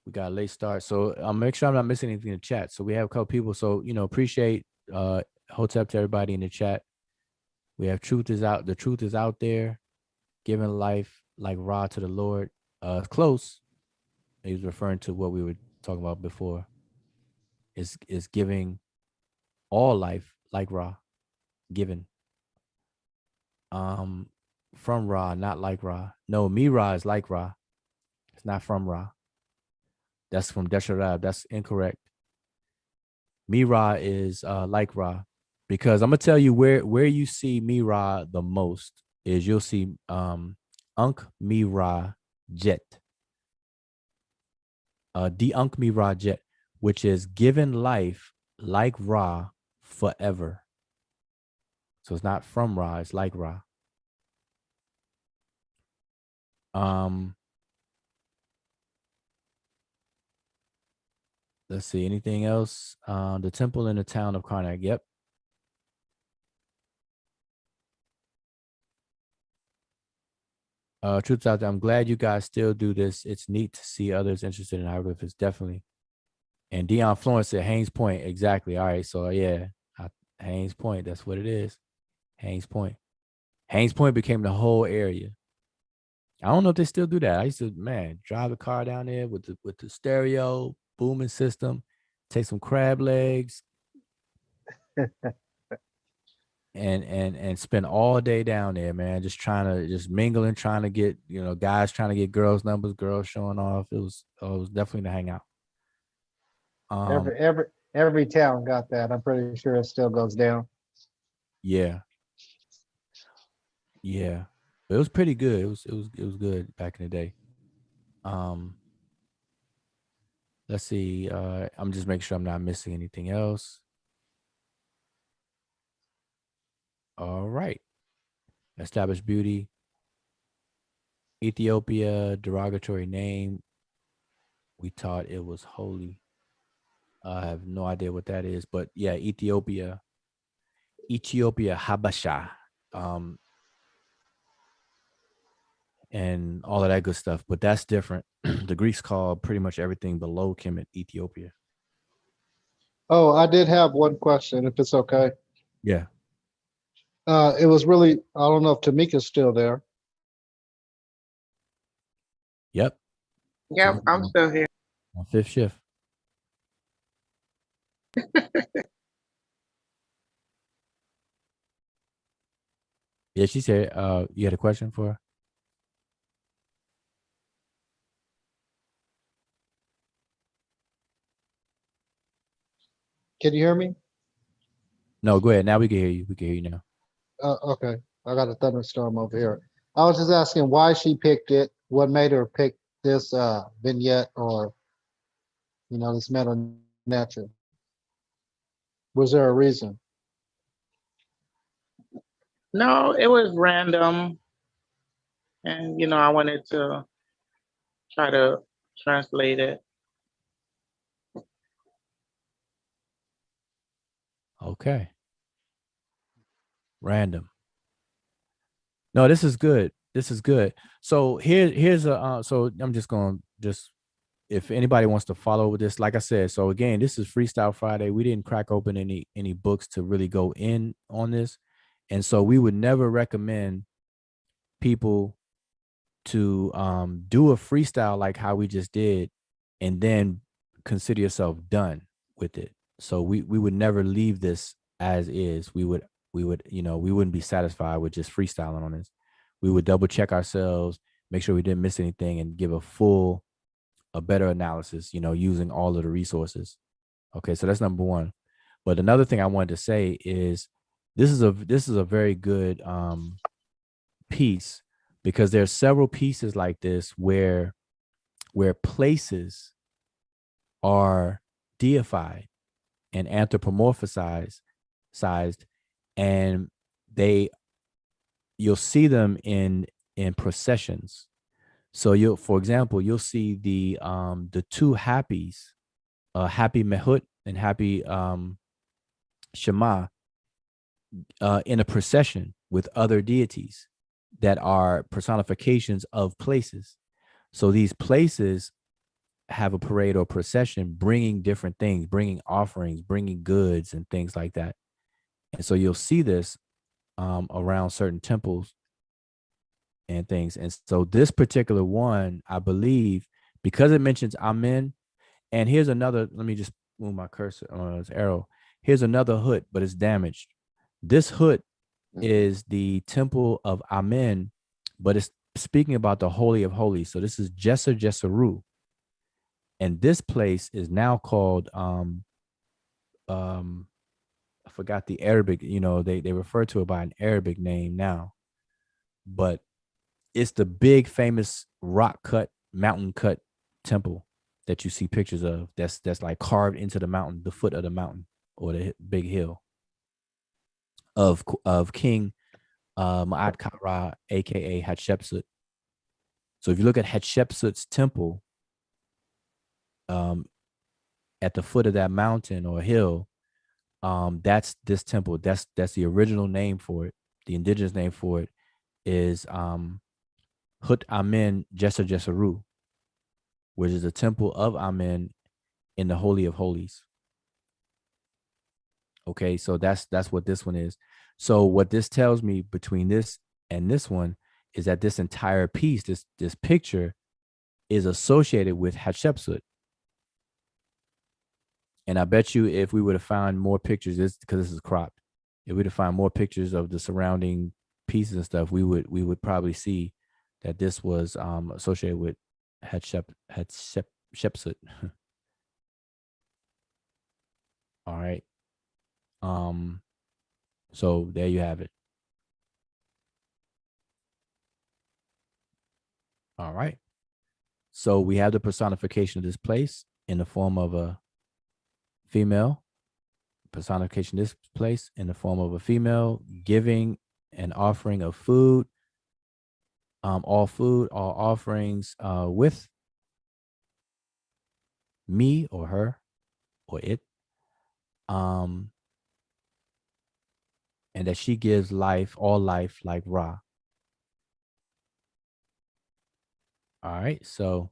S1: We got a late start. So I'll make sure I'm not missing anything in the chat. So we have a couple people. So, appreciate Hotep to everybody in the chat. We have truth is out. The truth is out there. Giving life like Ra to the Lord. Close. He's referring to what we were talking about before. Is giving all life like Ra. Given. From Ra, not like Ra. No, me Ra is like Ra. It's not from Ra. That's from Desharab. That's incorrect. Me Ra is like Ra. Because I'm gonna tell you where you see me Ra the most is you'll see Unk me Ra Jet. The Unk me Ra Jet, which is given life like Ra forever. So it's not from Ra, it's like Ra. Let's see, anything else? The temple in the town of Karnak. Yep. Truth out there. I'm glad you guys still do this. It's neat to see others interested in hieroglyphics, definitely. And Dion Florence said Haynes Point. Exactly. All right. So yeah, Haynes Point. That's what it is. Haynes Point. Haynes Point became the whole area. I don't know if they still do that. I used to, drive the car down there with the stereo booming system, take some crab legs, and spend all day down there, man, just mingling, trying to get, guys trying to get girls' numbers, girls showing off. It was definitely to hang out.
S7: Every town got that. I'm pretty sure it still goes down.
S1: Yeah. But it was pretty good. It was good back in the day. Let's see. I'm just making sure I'm not missing anything else. All right. Established beauty. Ethiopia, derogatory name. We taught it was holy. I have no idea what that is, but yeah, Ethiopia, Habasha, and all of that good stuff. But that's different. The Greeks call pretty much everything below Kemet Ethiopia.
S7: Oh, I did have one question, if it's okay.
S1: Yeah.
S7: It was really, I don't know if Tamika's still there.
S1: Yep.
S6: Yep, I'm still here.
S1: On fifth shift. Yeah, she said, you had a question for her?
S7: Can you hear me?
S1: No, go ahead. Now we can hear you. We can hear you now.
S7: Okay, I got a thunderstorm over here. I was just asking why she picked it, what made her pick this vignette or, this metal nature. Was there a reason?
S6: No, it was random. And, I wanted to try to translate it.
S1: Okay. Random. No, this is good. This is good. So here's a so I'm just going to if anybody wants to follow with this, like I said, so again, this is Freestyle Friday. We didn't crack open any books to really go in on this. And so we would never recommend people to do a freestyle like how we just did and then consider yourself done with it. So we would never leave this as is. We would we wouldn't be satisfied with just freestyling on this. We would double check ourselves, make sure we didn't miss anything, and give a better analysis, using all of the resources. Okay, so that's number one. But another thing I wanted to say is this is a very good piece, because there's several pieces like this where places are deified and anthropomorphized, and you'll see them in processions. So for example, you'll see the two happies, Happy Mehut and Happy Shema, in a procession with other deities that are personifications of places. So these places have a parade or procession bringing different things, bringing offerings, bringing goods and things like that. And so you'll see this around certain temples and things. And so this particular one, I believe, because it mentions Amen, and here's another, let me just move my cursor on this arrow. Here's another hood, but it's damaged. This hood is the temple of Amen, but it's speaking about the Holy of Holies. So this is Jesser Jesseru. And this place is now called I forgot the Arabic, they refer to it by an Arabic name now. But it's the big famous rock cut, mountain cut temple that you see pictures of. That's like carved into the mountain, the foot of the mountain or the big hill of King Ma'at Kara, aka Hatshepsut. So if you look at Hatshepsut's temple, at the foot of that mountain or hill, that's this temple. That's the original name for it. The indigenous name for it is Hut Amen Jesser Jesseru, which is a temple of Amen in the Holy of Holies. Okay, so that's what this one is. So what this tells me between this and this one is that this entire piece, this picture, is associated with Hatshepsut. And I bet you if we would have found more pictures, because this is cropped, if we'd have found more pictures of the surrounding pieces and stuff, we would probably see that this was associated with Hatshepsut. All right. So there you have it. All right. So we have the personification of this place in the form of a female. Personification of this place in the form of a female giving an offering of food. All offerings with me or her or it. And that she gives all life like Ra. All right, so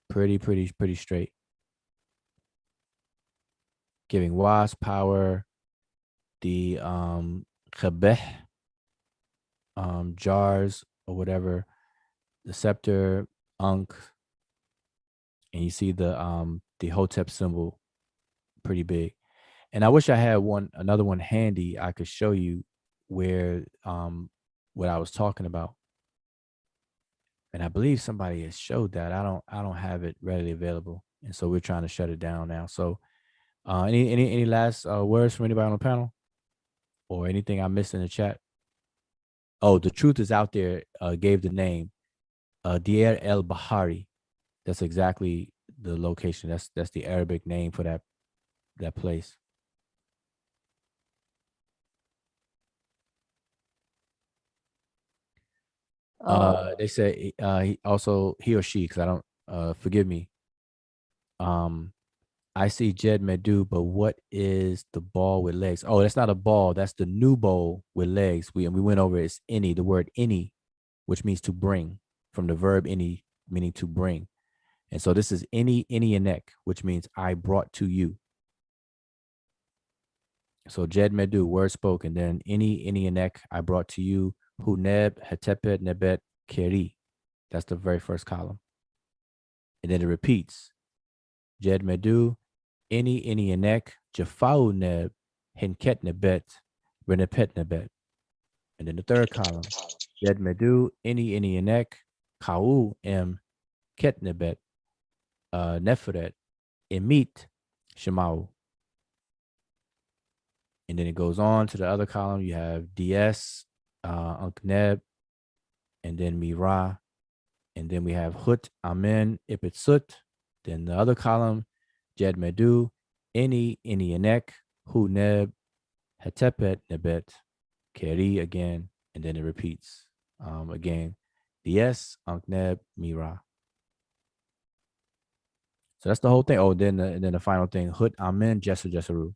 S1: pretty straight. Giving Wa's power, the Khabeh, jars or whatever, the scepter, Ankh, and you see the Hotep symbol pretty big. And I wish I had another one handy. I could show you where what I was talking about. And I believe somebody has showed that. I don't have it readily available, and so we're trying to shut it down now. So, any last words from anybody on the panel, or anything I missed in the chat? Oh, the truth is out there. Gave the name, Deir El Bahari. That's exactly the location. That's the Arabic name for that place. They say he or she, because I don't forgive me. I see Jed Medu, but what is the ball with legs? Oh, that's not a ball. That's the new bowl with legs. We went over it's any, the word any, which means to bring, from the verb any, meaning to bring. And so this is any anek, which means I brought to you. So Jed Medu, word spoken, then any anek, I brought to you. Hu neb, hetepet, nebet, keri. That's the very first column. And then it repeats. Jed Medu, any anek, jafau neb, hinket nebet, renepet nebet. And then the third column. Jed Medu, any anek, kau em, ket nebet, neferet, emit, shemau. And then it goes on to the other column. You have DS, Unkneb, and then Mira. And then we have Hut, Amen, Ipitsut. Then the other column, Jed Medu, any anek, Hu Neb, Hetepet Nebet, Keri again. And then it repeats again. DS, Unkneb, Mira. So that's the whole thing. Oh, then the final thing, Hut, Amen, Jesu, Jesaru.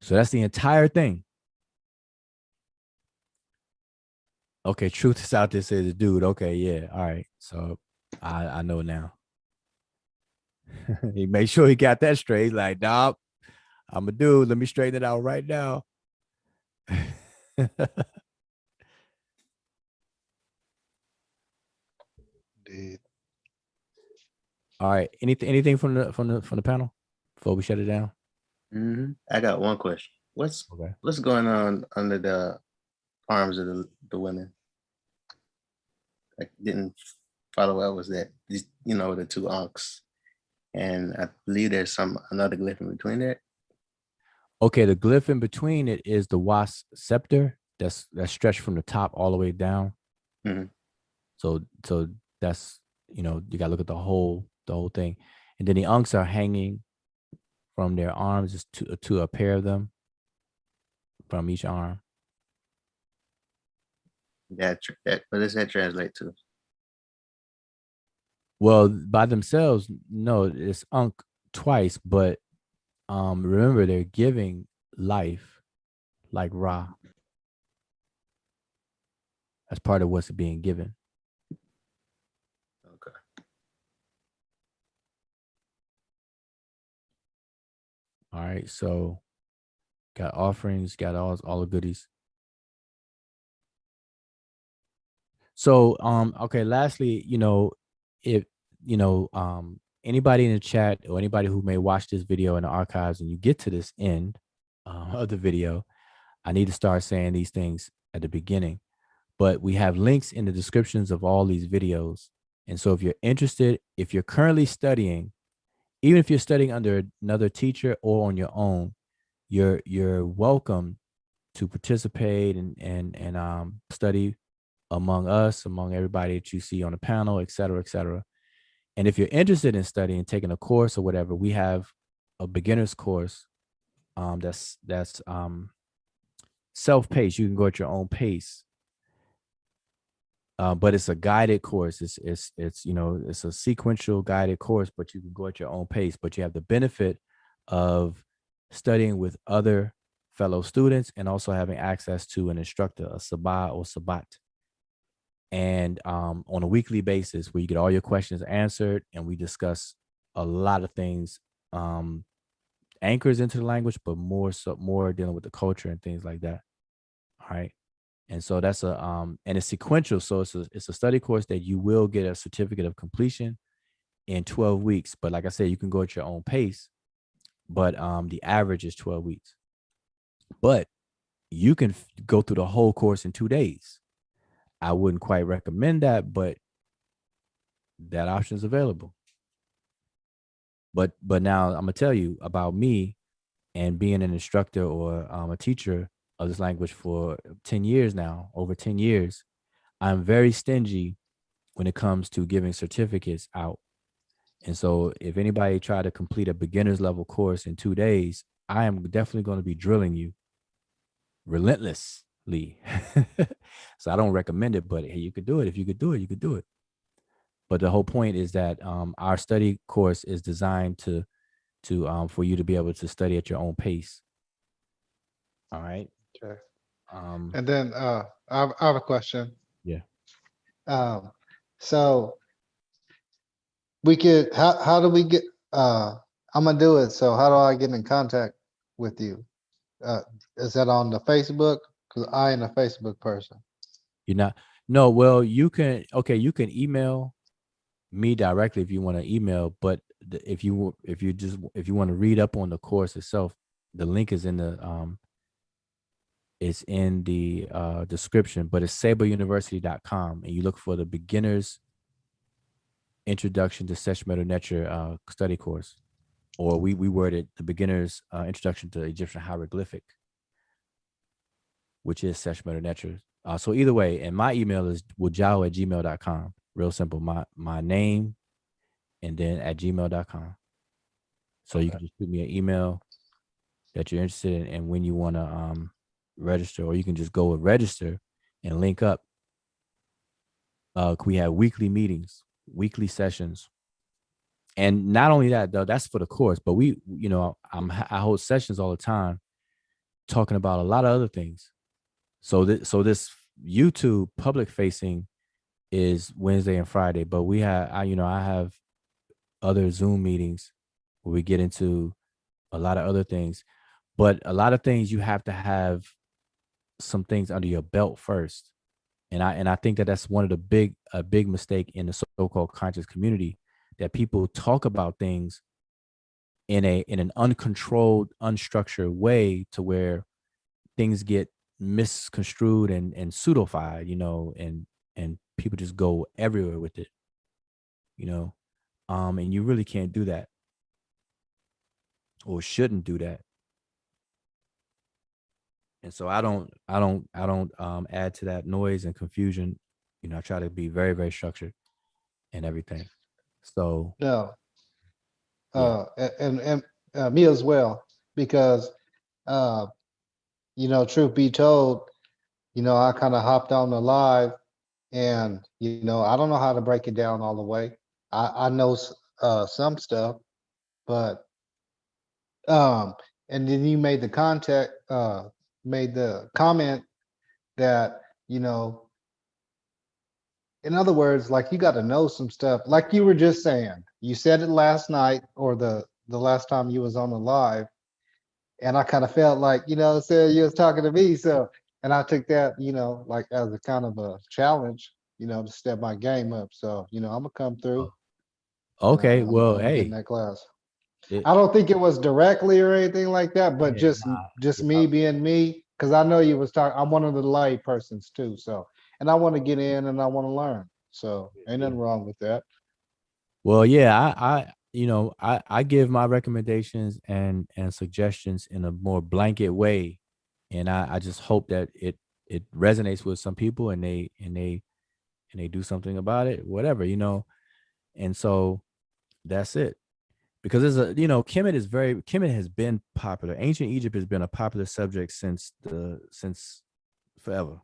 S1: So that's the entire thing. Okay, truth is out there, says dude. Okay, yeah, all right. So I know now. He made sure he got that straight. Like, nah, I'm a dude. Let me straighten it out right now.
S7: Indeed.
S1: All right. Anything from the panel before we shut it down?
S3: I got one question. What's going on under the arms of the women? I didn't follow what was that. These, the two ankhs. And I believe there's another glyph in between there.
S1: Okay, the glyph in between it is the wasp scepter that's stretched from the top all the way down.
S3: Mm-hmm.
S1: So that's, you gotta look at the whole thing. And then the ankhs are hanging from their arms, just to a pair of them from each arm.
S3: What does that translate to?
S1: Well, by themselves, no, it's ankh twice, but remember they're giving life like Ra. That's part of what's being given.
S3: Okay.
S1: All right, so got offerings, got all the goodies. So okay, lastly, if anybody in the chat or anybody who may watch this video in the archives and you get to this end of the video, I need to start saying these things at the beginning. But we have links in the descriptions of all these videos. And so if you're interested, if you're currently studying, even if you're studying under another teacher or on your own, you're welcome to participate and study among us, among everybody that you see on the panel, et cetera, et cetera. And if you're interested in studying, taking a course or whatever, we have a beginner's course that's self-paced. You can go at your own pace. But it's a guided course. It's a sequential guided course, but you can go at your own pace. But you have the benefit of studying with other fellow students and also having access to an instructor, a sabah or sabat. And on a weekly basis where you get all your questions answered and we discuss a lot of things, anchors into the language, but more dealing with the culture and things like that. All right. And so that's and it's sequential. So it's a study course that you will get a certificate of completion. in 12 weeks. But like I said, you can go at your own pace, but the average is 12 weeks. But you can go through the whole course in 2 days. I wouldn't quite recommend that, but that option is available. But now I'm gonna tell you about me and being an instructor or a teacher of this language for 10 years now, over 10 years. I'm very stingy when it comes to giving certificates out. And so if anybody try to complete a beginner's level course in 2 days, I am definitely going to be drilling you relentlessly. So I don't recommend it, but hey, you could do it. If you could do it, you could do it. But the whole point is that our study course is designed to for you to be able to study at your own pace. All right.
S7: Okay.
S1: Um,
S7: And then I have a question.
S1: yeah.
S7: So we could, how do we get, I'm gonna do it. So how do I get in contact with you? Is that on the Facebook? Because I am a Facebook person.
S1: You're not. No. Well, you can. Okay, you can email me directly if you want to email. But if you want to read up on the course itself, the link is in the description. But it's saberuniversity.com, and you look for the beginners introduction to Sesh Medew Netcher study course, or we worded the beginners introduction to Egyptian hieroglyphic, which is Sesh Medew Netcher. So either way, and my email is wujao@gmail.com. Real simple. My name and then @gmail.com. So you can just shoot me an email that you're interested in and when you want to register, or you can just go and register and link up. We have weekly meetings, weekly sessions. And not only that, though, that's for the course, but I hold sessions all the time talking about a lot of other things. So this YouTube public facing is Wednesday and Friday, but I have other Zoom meetings where we get into a lot of other things, but a lot of things you have to have some things under your belt first. And I think that's one of the big mistake in the so-called conscious community, that people talk about things in an uncontrolled, unstructured way to where things get misconstrued and pseudofied, and people just go everywhere with it, and you really can't do that or shouldn't do that. And so I don't add to that noise and confusion. I try to be very, very structured and everything. So
S7: No.
S1: Yeah.
S7: And me as well, because truth be told, I kind of hopped on the live, and I don't know how to break it down all the way. I know some stuff, but and then you made the comment that, in other words, like, you got to know some stuff, like you were just saying. You said it last night, or the last time you was on the live, and I kind of felt like, said you was talking to me. So, and I took that, like, as a kind of a challenge, to step my game up. So, I'm gonna come through.
S1: Okay,
S7: I'm
S1: well,
S7: gonna get in
S1: hey,
S7: that class.
S1: it,
S7: I don't think it was directly or anything like that, but
S1: yeah,
S7: just me being me, because I know you was talking. I'm one of the lay persons too, so, and I want to get in and I want to learn. So ain't nothing wrong with that.
S1: well, yeah, I give my recommendations and suggestions in a more blanket way, and I just hope that it resonates with some people, and they do something about it, whatever, and so that's it. Because Kemet has been popular. Ancient Egypt has been a popular subject since forever.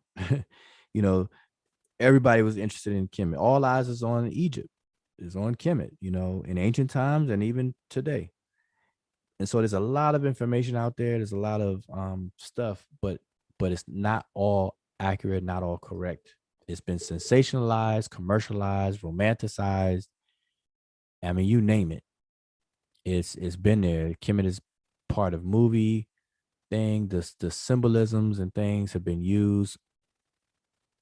S1: Everybody was interested in Kemet. All eyes is on Egypt, is on Kemet, in ancient times and even today. And so there's a lot of information out there. There's a lot of stuff, but it's not all accurate, not all correct. It's been sensationalized, commercialized, romanticized. I mean, you name it. It's been there. Kemet is part of movie thing. The symbolisms and things have been used,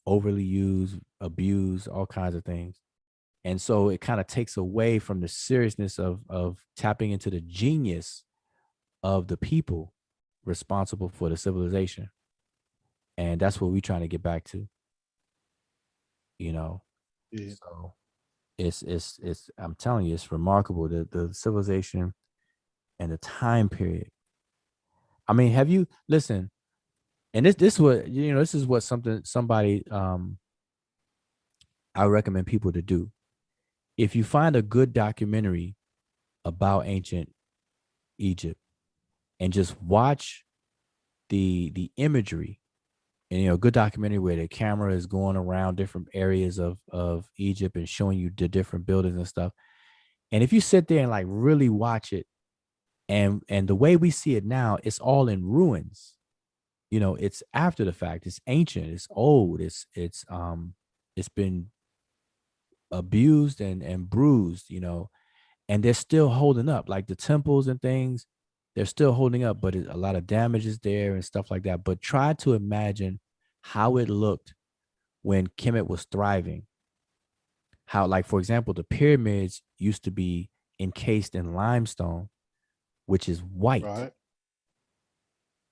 S1: overly used, abused, all kinds of things. And so it kind of takes away from the seriousness of tapping into the genius of the people responsible for the civilization. And that's what we're trying to get back to. You know,
S7: Yeah.
S1: so it's I'm telling you, it's remarkable, the civilization and the time period. I mean, have you listen, and this what this is what somebody I recommend people to do. If you find a good documentary about ancient Egypt and just watch the imagery, and good documentary where the camera is going around different areas of Egypt and showing you the different buildings and stuff. And if you sit there and like really watch it, and the way we see it now, it's all in ruins. It's after the fact. It's ancient. It's old. It's been abused and bruised. And they're still holding up. Like the temples and things, they're still holding up, but a lot of damage is there and stuff like that. But try to imagine how it looked when Kemet was thriving. How, like, for example, the pyramids used to be encased in limestone, which is white.
S7: Right.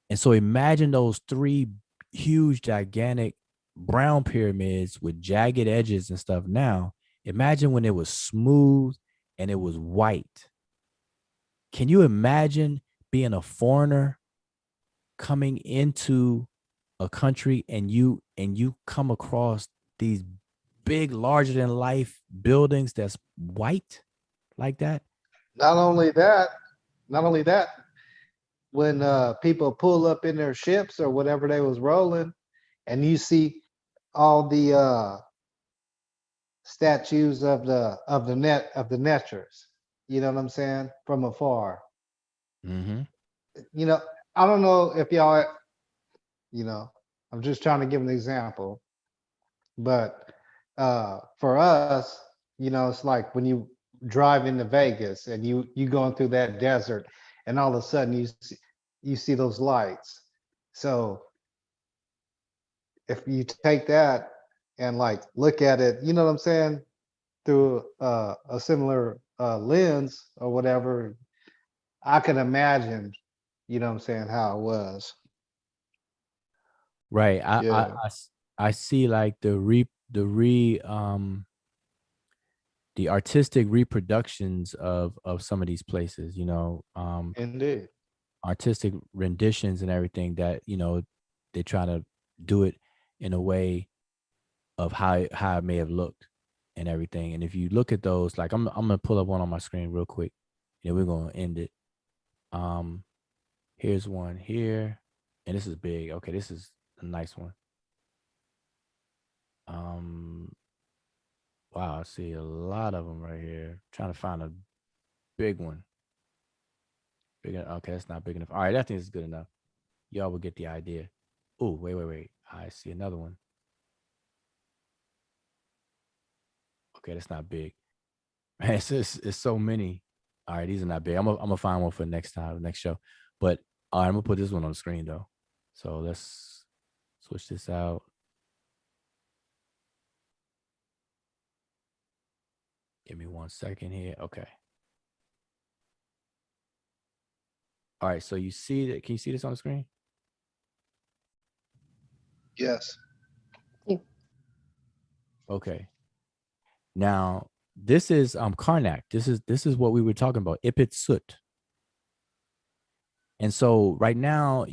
S1: And so imagine those three huge, gigantic brown pyramids with jagged edges and stuff now. Imagine when it was smooth and it was white. Can you imagine being a foreigner coming into a country and you come across these big, larger than life buildings that's white like that?
S7: Not only that, when people pull up in their ships or whatever they was rolling, and you see all the statues of the Netchers, you know what I'm saying, from afar.
S1: Mm-hmm.
S7: I don't know if y'all, I'm just trying to give an example, but for us, it's like when you drive into Vegas and you going through that desert, and all of a sudden you see those lights. So if you take that and like look at it, you know what I'm saying, through a similar lens or whatever, I can imagine, you know what I'm saying, how it was.
S1: Right.
S7: Yeah.
S1: I see like the artistic reproductions of some of these places,
S7: Indeed.
S1: artistic renditions and everything that, they try to do it in a way of how it may have looked and everything. And if you look at those, like I'm gonna pull up one on my screen real quick, and we're gonna end it. Here's one here, and this is big. Okay, this is a nice one. Wow, I see a lot of them right here. Trying to find a big one. Big enough. Okay, that's not big enough. All right, I think it's good enough. Y'all will get the idea. Oh, wait. I see another one. Okay, that's not big. Man, it's so many. All right, these are not big. I'm gonna find one for next time, next show. But all right, I'm gonna put this one on the screen though. So let's switch this out. Give me 1 second here. Okay. All right, so you see that? Can you see this on the screen?
S7: Yes.
S1: Okay. Now this is Karnak. This is what we were talking about. Ipit Sut. And so right now,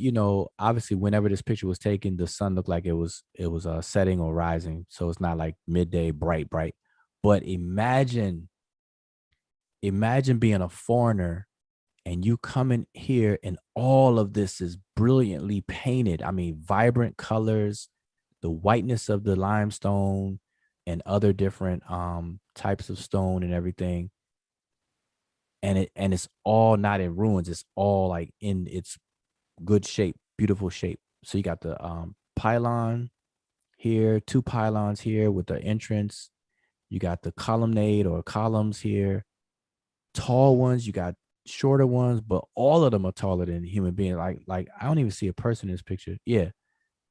S1: obviously, whenever this picture was taken, the sun looked like it was setting or rising. So it's not like midday, bright. But imagine being a foreigner and you coming here and all of this is brilliantly painted. I mean, vibrant colors, the whiteness of the limestone and other different types of stone and everything. And it's all not in ruins. It's all like in its good shape, beautiful shape. So you got the pylon here, 2 pylons here with the entrance. You got the colonnade or columns here, tall ones. You got shorter ones, but all of them are taller than a human being. Like I don't even see a person in this picture. Yeah,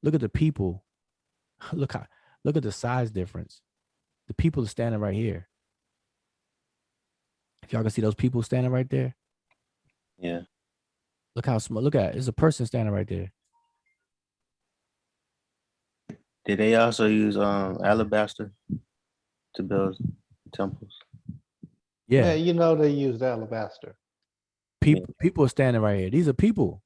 S1: look at the people. Look at the size difference. The people are standing right here. If y'all can see those people standing right there,
S3: Yeah.
S1: look how small. Look at it. There's a person standing right there.
S3: Did they also use alabaster to build temples?
S1: Yeah,
S7: You know they used alabaster.
S1: people are standing right here. These are people.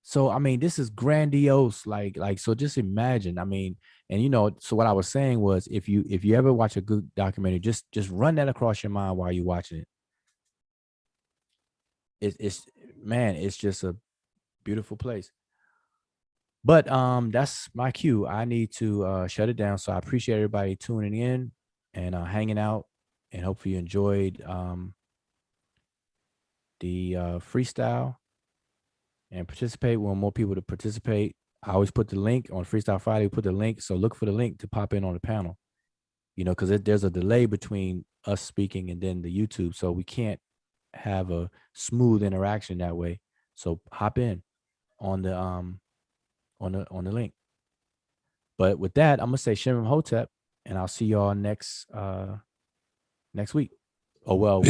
S1: So I mean, this is grandiose. Like so. Just imagine. I mean, and you know. So what I was saying was, if you ever watch a good documentary, just run that across your mind while you're watching it. It's man, it's just a beautiful place. But that's my cue. I need to shut it down. So I appreciate everybody tuning in and hanging out, and hopefully you enjoyed the freestyle and participate. We want more people to participate. I always put the link on Freestyle Friday. We put the link, so look for the link to pop in on the panel. You know, because there's a delay between us speaking and then the YouTube, so we can't have a smooth interaction that way. So hop in on the link. But with that, I'm gonna say Shem Hotep, and I'll see y'all next week. Oh well.